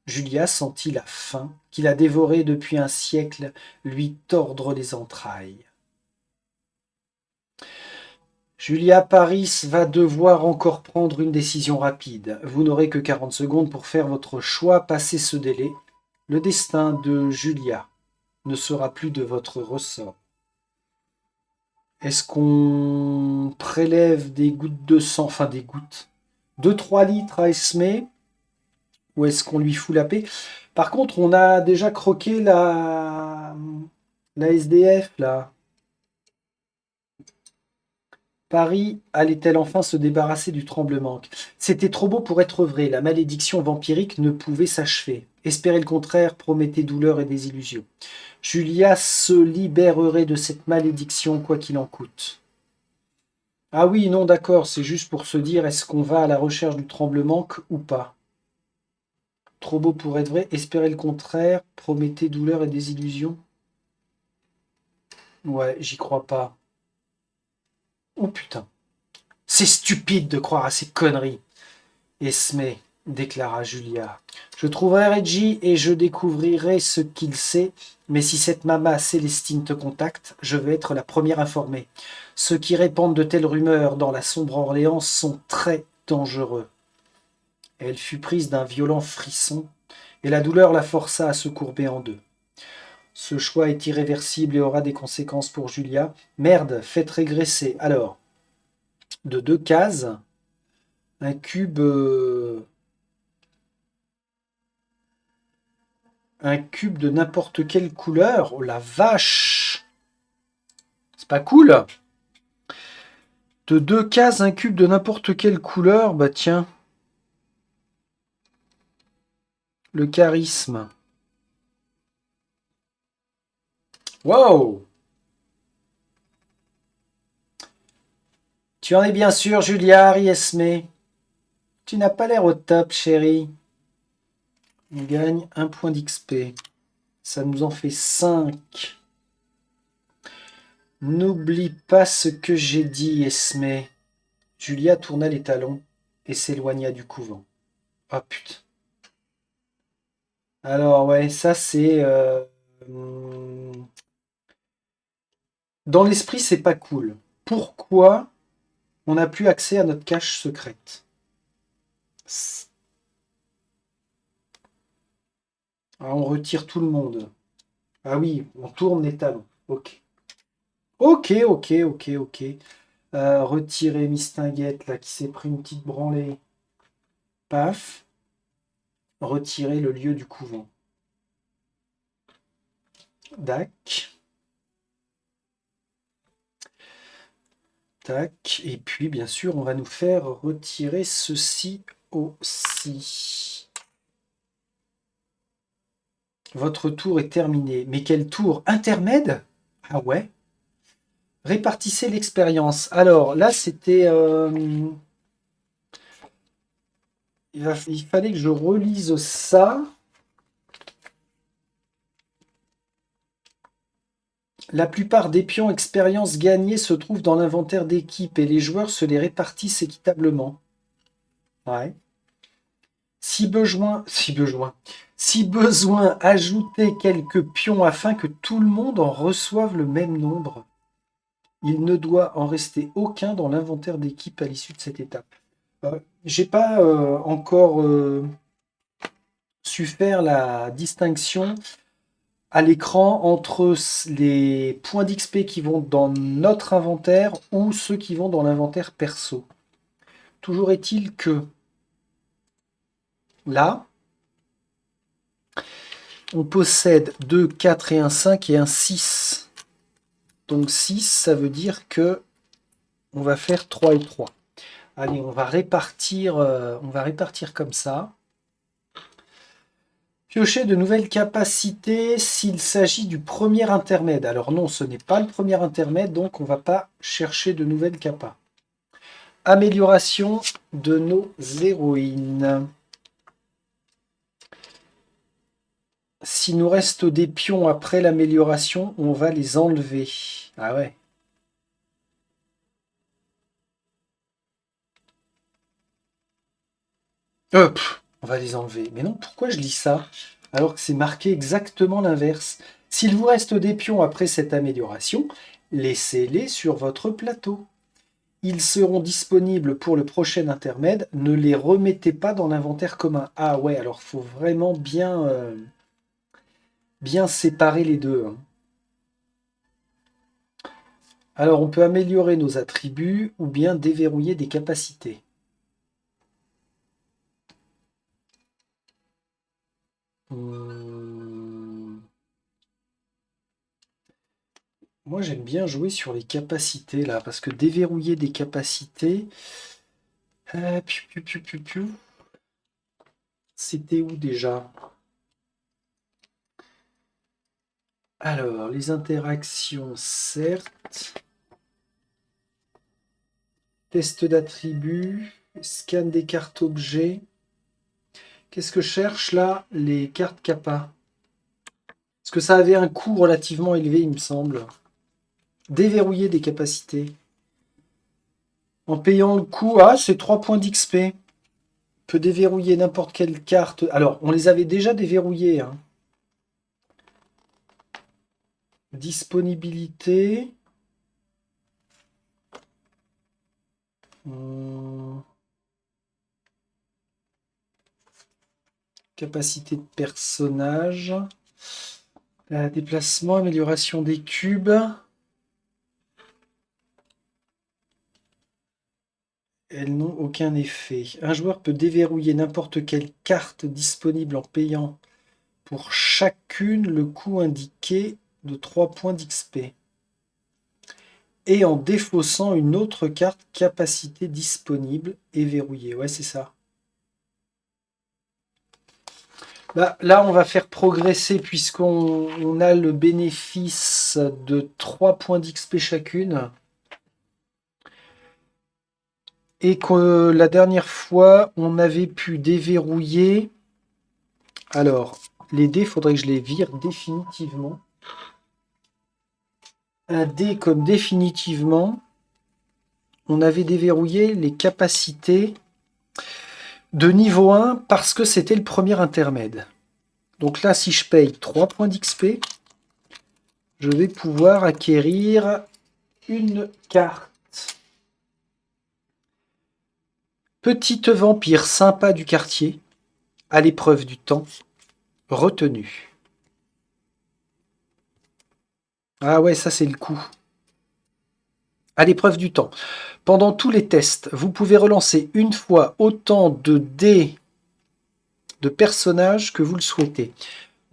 Julia sentit la faim, qui la dévorait depuis un siècle, lui tordre les entrailles. Julia Paris va devoir encore prendre une décision rapide. Vous n'aurez que 40 secondes pour faire votre choix. Passez ce délai. Le destin de Julia ne sera plus de votre ressort. Est-ce qu'on prélève des gouttes de sang, enfin des gouttes, 2-3 litres à Esmé, ou est-ce qu'on lui fout la paix? Par contre, on a déjà croqué la SDF, là. Paris allait-elle enfin se débarrasser du tremblement? C'était trop beau pour être vrai, la malédiction vampirique ne pouvait s'achever. Espérer le contraire promettait douleur et désillusion. Julia se libérerait de cette malédiction quoi qu'il en coûte. Ah oui, non, d'accord, c'est juste pour se dire est-ce qu'on va à la recherche du tremblement ou pas. Trop beau pour être vrai, espérer le contraire promettait douleur et désillusion. Ouais, j'y crois pas. Oh putain. C'est stupide de croire à ces conneries. Esmé, déclara Julia. Je trouverai Reggie et je découvrirai ce qu'il sait, mais si cette Mama Célestine te contacte, je vais être la première informée. Ceux qui répandent de telles rumeurs dans la sombre Orléans sont très dangereux. Elle fut prise d'un violent frisson, et la douleur la força à se courber en deux. Ce choix est irréversible et aura des conséquences pour Julia. Merde, faites régresser. Alors, de 2 cases, un cube, un cube de n'importe quelle couleur. Oh la vache! C'est pas cool? De 2 cases, un cube de n'importe quelle couleur. Bah tiens, le charisme. Wow! Tu en es bien sûr, Julia, Esmé. Tu n'as pas l'air au top, chérie. On gagne 1 point d'XP. Ça nous en fait 5. N'oublie pas ce que j'ai dit, Esmé. Julia tourna les talons et s'éloigna du couvent. Ah putain. Alors ouais, ça c'est... dans l'esprit, c'est pas cool. Pourquoi on n'a plus accès à notre cache secrète? Ah, on retire tout le monde. Ah oui, on tourne les talons. Ok. Ok, ok, ok, ok. Retirer Mistinguette, là, qui s'est pris une petite branlée. Paf. Retirer le lieu du couvent. Dac. Tac. Et puis, bien sûr, on va nous faire retirer ceci aussi. Votre tour est terminé. Mais quel tour? Intermède? Ah ouais. Répartissez l'expérience. Alors, là, c'était... il fallait que je relise ça. La plupart des pions expérience gagnés se trouvent dans l'inventaire d'équipe et les joueurs se les répartissent équitablement. Ouais. Si besoin, ajoutez quelques pions afin que tout le monde en reçoive le même nombre. Il ne doit en rester aucun dans l'inventaire d'équipe à l'issue de cette étape. J'ai pas encore su faire la distinction à l'écran entre les points d'XP qui vont dans notre inventaire ou ceux qui vont dans l'inventaire perso. Toujours est-il que là, on possède 2, 4 et un 5 et un 6. Donc 6, ça veut dire que on va faire 3 et 3. Allez, on va répartir comme ça. Piocher de nouvelles capacités s'il s'agit du premier intermède. Alors non, ce n'est pas le premier intermède, donc on ne va pas chercher de nouvelles capas. Amélioration de nos héroïnes. S'il nous reste des pions après l'amélioration, on va les enlever. Ah ouais. On va les enlever. Mais non, pourquoi je lis ça alors que c'est marqué exactement l'inverse? S'il vous reste des pions après cette amélioration, laissez-les sur votre plateau. Ils seront disponibles pour le prochain intermède. Ne les remettez pas dans l'inventaire commun. Ah ouais, alors il faut vraiment bien séparer les deux, hein. Alors on peut améliorer nos attributs ou bien déverrouiller des capacités. Moi j'aime bien jouer sur les capacités là, parce que déverrouiller des capacités... C'était où déjà? Alors, les interactions, certes. Test d'attributs, scan des cartes objets. Qu'est-ce que je cherche là? Les cartes kappa. Parce que ça avait un coût relativement élevé, il me semble. Déverrouiller des capacités. En payant le coup, ah, c'est 3 points d'XP. Peut déverrouiller n'importe quelle carte. Alors, on les avait déjà déverrouillés, hein. Disponibilité. Hum, Capacité de personnage. Déplacement, amélioration des cubes. Elles n'ont aucun effet. Un joueur peut déverrouiller n'importe quelle carte disponible en payant pour chacune le coût indiqué de 3 points d'XP. Et en défaussant une autre carte capacité disponible et verrouillée. Ouais, c'est ça. Bah, là, on va faire progresser puisqu'on a le bénéfice de 3 points d'XP chacune. Et que la dernière fois, on avait pu déverrouiller. Alors, les dés, il faudrait que je les vire définitivement. Un dé comme définitivement. On avait déverrouillé les capacités de niveau 1 parce que c'était le premier intermède. Donc là, si je paye 3 points d'XP, je vais pouvoir acquérir une carte. Petite vampire sympa du quartier, à l'épreuve du temps, retenue. Ah ouais, ça c'est le coup. À l'épreuve du temps. Pendant tous les tests, vous pouvez relancer une fois autant de dés de personnages que vous le souhaitez.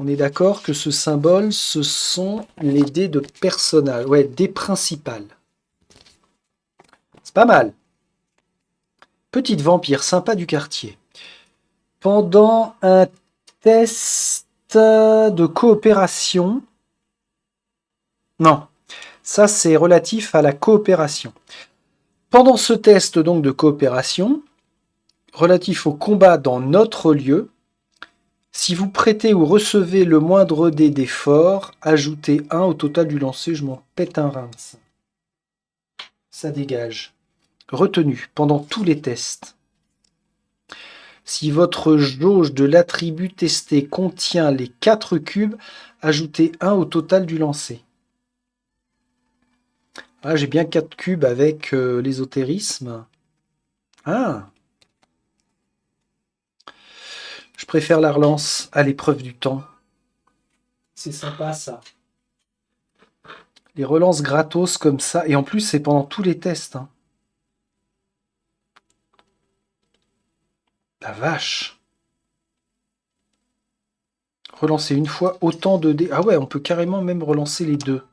On est d'accord que ce symbole, ce sont les dés de personnages. Ouais, dés principales. C'est pas mal. Petite vampire sympa du quartier. Pendant un test de coopération. Non, ça c'est relatif à la coopération. Pendant ce test donc de coopération, relatif au combat dans notre lieu, si vous prêtez ou recevez le moindre dé d'effort, ajoutez 1 au total du lancer, je m'en pète un rein. Ça dégage. Retenu pendant tous les tests. Si votre jauge de l'attribut testé contient les 4 cubes, ajoutez 1 au total du lancer. Ah, j'ai bien 4 cubes avec l'ésotérisme. Ah, je préfère la relance à l'épreuve du temps. C'est sympa ça. Les relances gratos comme ça. Et en plus, c'est pendant tous les tests, hein. La vache. Relancer une fois autant de dés. Ah ouais, on peut carrément même relancer les deux.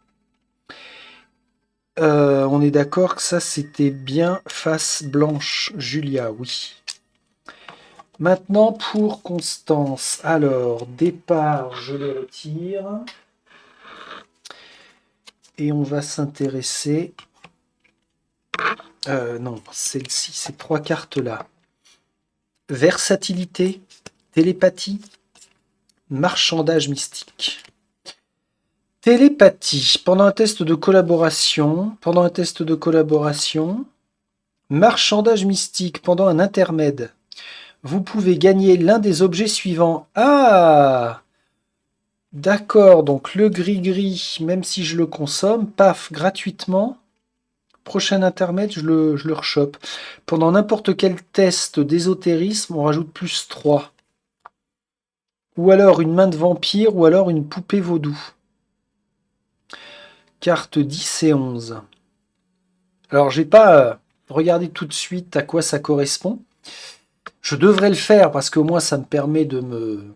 On est d'accord que ça, c'était bien face blanche. Julia, oui. Maintenant, pour Constance. Alors, départ, je le retire. Et on va s'intéresser... non, celle-ci, ces 3 cartes-là. Versatilité, télépathie, marchandage mystique. Télépathie, pendant un test de collaboration, marchandage mystique, pendant un intermède, vous pouvez gagner l'un des objets suivants. Ah! D'accord, donc le gris-gris, même si je le consomme, paf, gratuitement. Prochain intermède, je le rechoppe. Pendant n'importe quel test d'ésotérisme, on rajoute plus 3. Ou alors une main de vampire, ou alors une poupée vaudou. Carte 10 et 11. Alors, j'ai pas regardé tout de suite à quoi ça correspond. Je devrais le faire parce qu'au moins ça me permet de me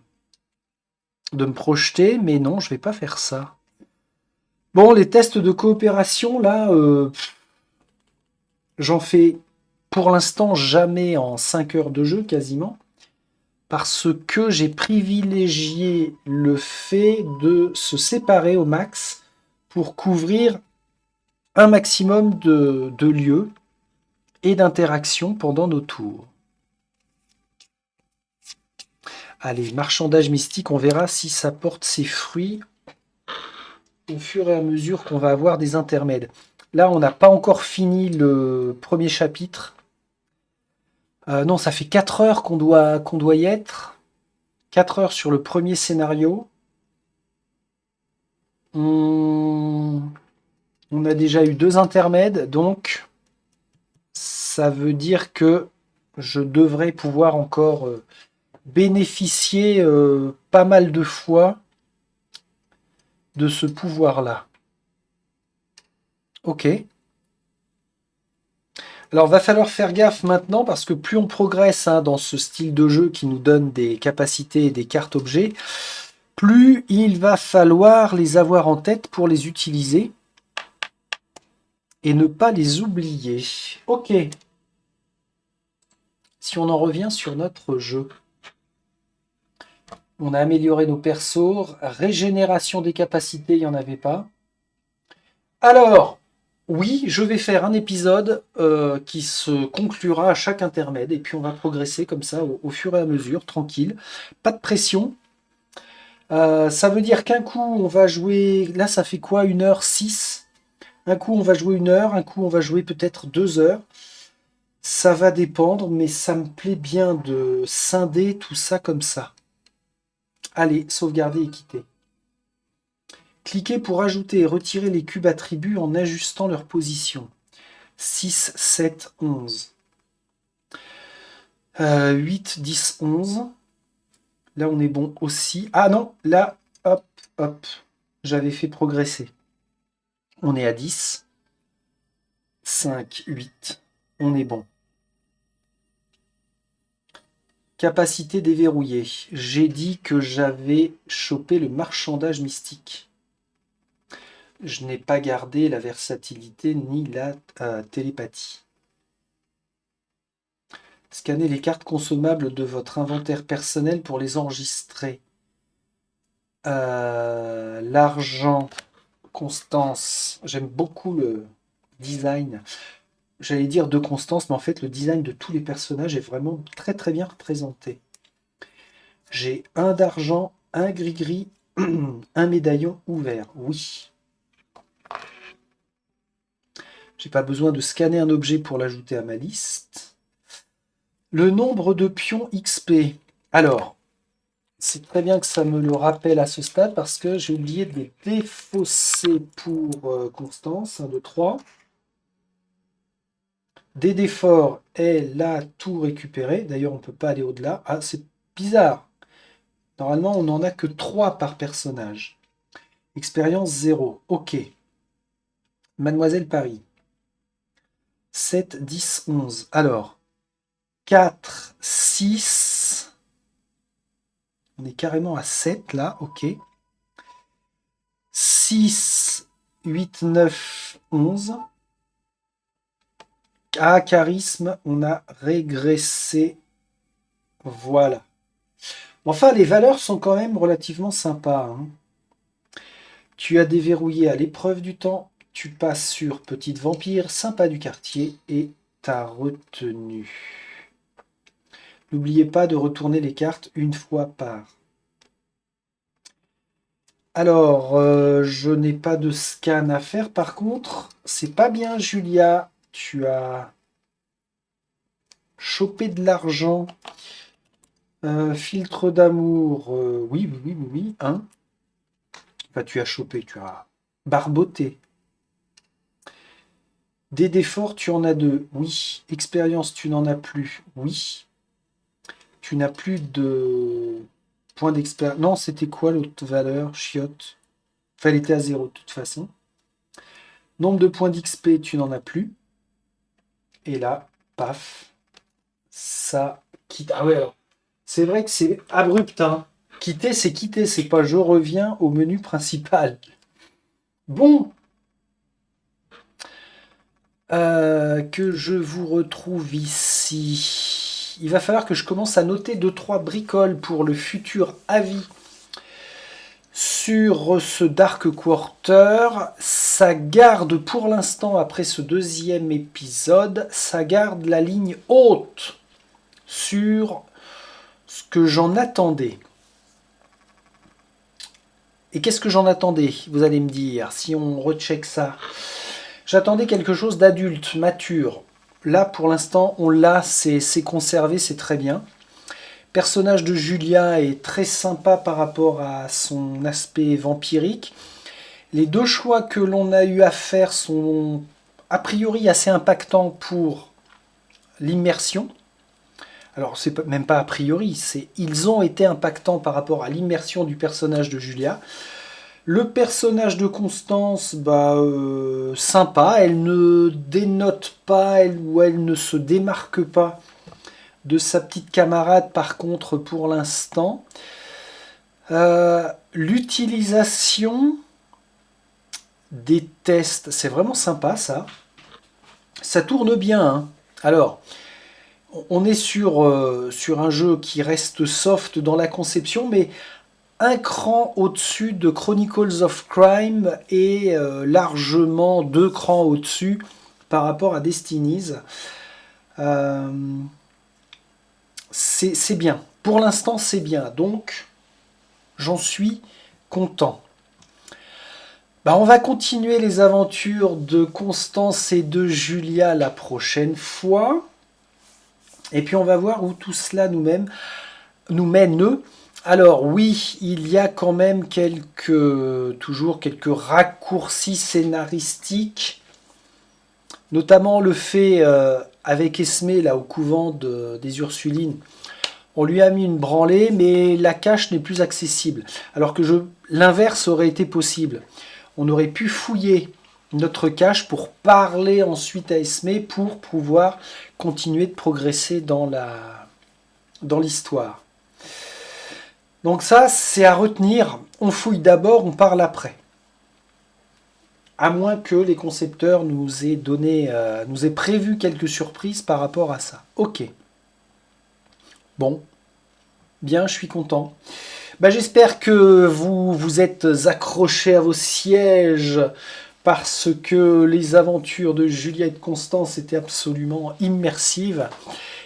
projeter, mais non, je vais pas faire ça. Bon, les tests de coopération, là, j'en fais pour l'instant jamais en 5 heures de jeu, quasiment, parce que j'ai privilégié le fait de se séparer au max pour couvrir un maximum de lieux et d'interactions pendant nos tours. Allez, marchandage mystique, on verra si ça porte ses fruits au fur et à mesure qu'on va avoir des intermèdes. Là, on n'a pas encore fini le premier chapitre. Non, ça fait 4 heures qu'on doit y être. 4 heures sur le premier scénario. On a déjà eu 2 intermèdes, donc ça veut dire que je devrais pouvoir encore bénéficier pas mal de fois de ce pouvoir-là. Ok. Alors, va falloir faire gaffe maintenant parce que plus on progresse dans ce style de jeu qui nous donne des capacités et des cartes objets, plus il va falloir les avoir en tête pour les utiliser et ne pas les oublier. Ok. Si on en revient sur notre jeu, on a amélioré nos persos, régénération des capacités, il n'y en avait pas. Alors, oui, je vais faire un épisode qui se conclura à chaque intermède et puis on va progresser comme ça au fur et à mesure, tranquille, pas de pression. Ça veut dire qu'un coup on va jouer, là ça fait quoi, 1h06? Un coup on va jouer 1 heure, un coup on va jouer peut-être 2 heures. Ça va dépendre, mais ça me plaît bien de scinder tout ça comme ça. Allez, sauvegarder et quitter. Cliquez pour ajouter et retirer les cubes attributs en ajustant leur position. 6, 7, 11. 8, 10, 11. Là, on est bon aussi. Ah non, là, hop, hop. J'avais fait progresser. On est à 10. 5, 8. On est bon. Capacité déverrouillée. J'ai dit que j'avais chopé le marchandage mystique. Je n'ai pas gardé la versatilité ni la télépathie. Scannez les cartes consommables de votre inventaire personnel pour les enregistrer. L'argent, Constance. J'aime beaucoup le design. J'allais dire de Constance, mais en fait, le design de tous les personnages est vraiment très très bien représenté. J'ai un d'argent, un gris-gris, un médaillon ouvert. Oui. J'ai pas besoin de scanner un objet pour l'ajouter à ma liste. Le nombre de pions XP. Alors, c'est très bien que ça me le rappelle à ce stade parce que j'ai oublié de les défausser pour Constance. 1, 2, 3. Des d'effort, elle a tout récupéré. D'ailleurs, on ne peut pas aller au-delà. Ah, c'est bizarre. Normalement, on n'en a que 3 par personnage. Expérience 0. Ok. Mademoiselle Paris. 7, 10, 11. Alors, 4, 6. On est carrément à 7 là. Ok. 6, 8, 9, 11. Ah, charisme, on a régressé. Voilà. Enfin, les valeurs sont quand même relativement sympas, hein. Tu as déverrouillé à l'épreuve du temps. Tu passes sur Petite Vampire, sympa du quartier et ta retenue. N'oubliez pas de retourner les cartes une fois par. Alors, je n'ai pas de scan à faire. Par contre, c'est pas bien, Julia. Tu as chopé de l'argent. Filtre d'amour. Oui, oui, oui, oui, oui. Hein. Enfin, tu as chopé, tu as barboté. Dés d'effort, tu en as 2. Oui. Expérience, tu n'en as plus. Oui. Tu n'as plus de points d'expérience. Non, c'était quoi l'autre valeur? Chiotte. Enfin, elle était à 0 de toute façon. Nombre de points d'XP, tu n'en as plus. Et là, paf, ça quitte. Ah ouais, alors, c'est vrai que c'est abrupt, hein. Quitter, c'est pas je reviens au menu principal. Bon, que je vous retrouve ici. Il va falloir que je commence à noter 2-3 bricoles pour le futur avis sur ce Dark Quarter. Ça garde pour l'instant, après ce deuxième épisode, ça garde la ligne haute sur ce que j'en attendais. Et qu'est-ce que j'en attendais? Vous allez me dire, si on recheck ça. J'attendais quelque chose d'adulte, mature. Là, pour l'instant, on l'a, c'est conservé, c'est très bien. Le personnage de Julia est très sympa par rapport à son aspect vampirique. Les deux choix que l'on a eu à faire sont a priori assez impactants pour l'immersion. Alors, c'est même pas a priori, ils ont été impactants par rapport à l'immersion du personnage de Julia. Le personnage de Constance, sympa, elle ne dénote pas, elle ne se démarque pas de sa petite camarade, par contre, pour l'instant. L'utilisation des tests, c'est vraiment sympa, ça. Ça tourne bien, hein. Alors, on est sur un jeu qui reste soft dans la conception, mais un cran au-dessus de Chronicles of Crime et largement 2 crans au-dessus par rapport à Destinies. C'est bien. Pour l'instant, c'est bien. Donc, j'en suis content. On va continuer les aventures de Constance et de Julia la prochaine fois. Et puis, on va voir où tout cela nous mène. Alors oui, il y a quand même toujours quelques raccourcis scénaristiques, notamment le fait avec Esmé là au couvent des Ursulines, on lui a mis une branlée, mais la cache n'est plus accessible. Alors que l'inverse aurait été possible. On aurait pu fouiller notre cache pour parler ensuite à Esmé pour pouvoir continuer de progresser dans l'histoire. Donc ça, c'est à retenir. On fouille d'abord, on parle après. À moins que les concepteurs nous aient prévu quelques surprises par rapport à ça. Ok. Bon. Bien, je suis content. J'espère que vous vous êtes accrochés à vos sièges parce que les aventures de Julia et de Constance étaient absolument immersives.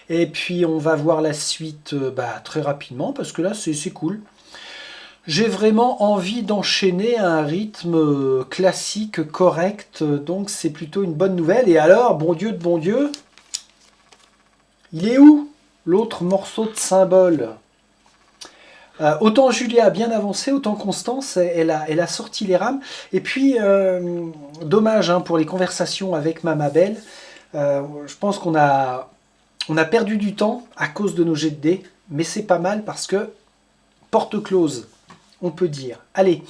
Et puis on va voir la suite très rapidement parce que là c'est cool. J'ai vraiment envie d'enchaîner à un rythme classique, correct, donc c'est plutôt une bonne nouvelle. Et alors, bon Dieu de bon Dieu, il est où l'autre morceau de symbole? Autant Julia a bien avancé, autant Constance, elle a sorti les rames. Et puis, dommage pour les conversations avec Mama Belle. Je pense qu'on a perdu du temps à cause de nos jets de dés, mais c'est pas mal parce que porte close, on peut dire. Allez,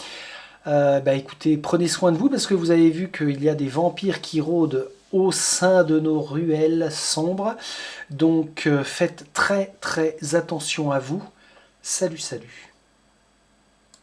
écoutez, prenez soin de vous parce que vous avez vu qu'il y a des vampires qui rôdent au sein de nos ruelles sombres. Donc faites très très attention à vous. Salut, salut.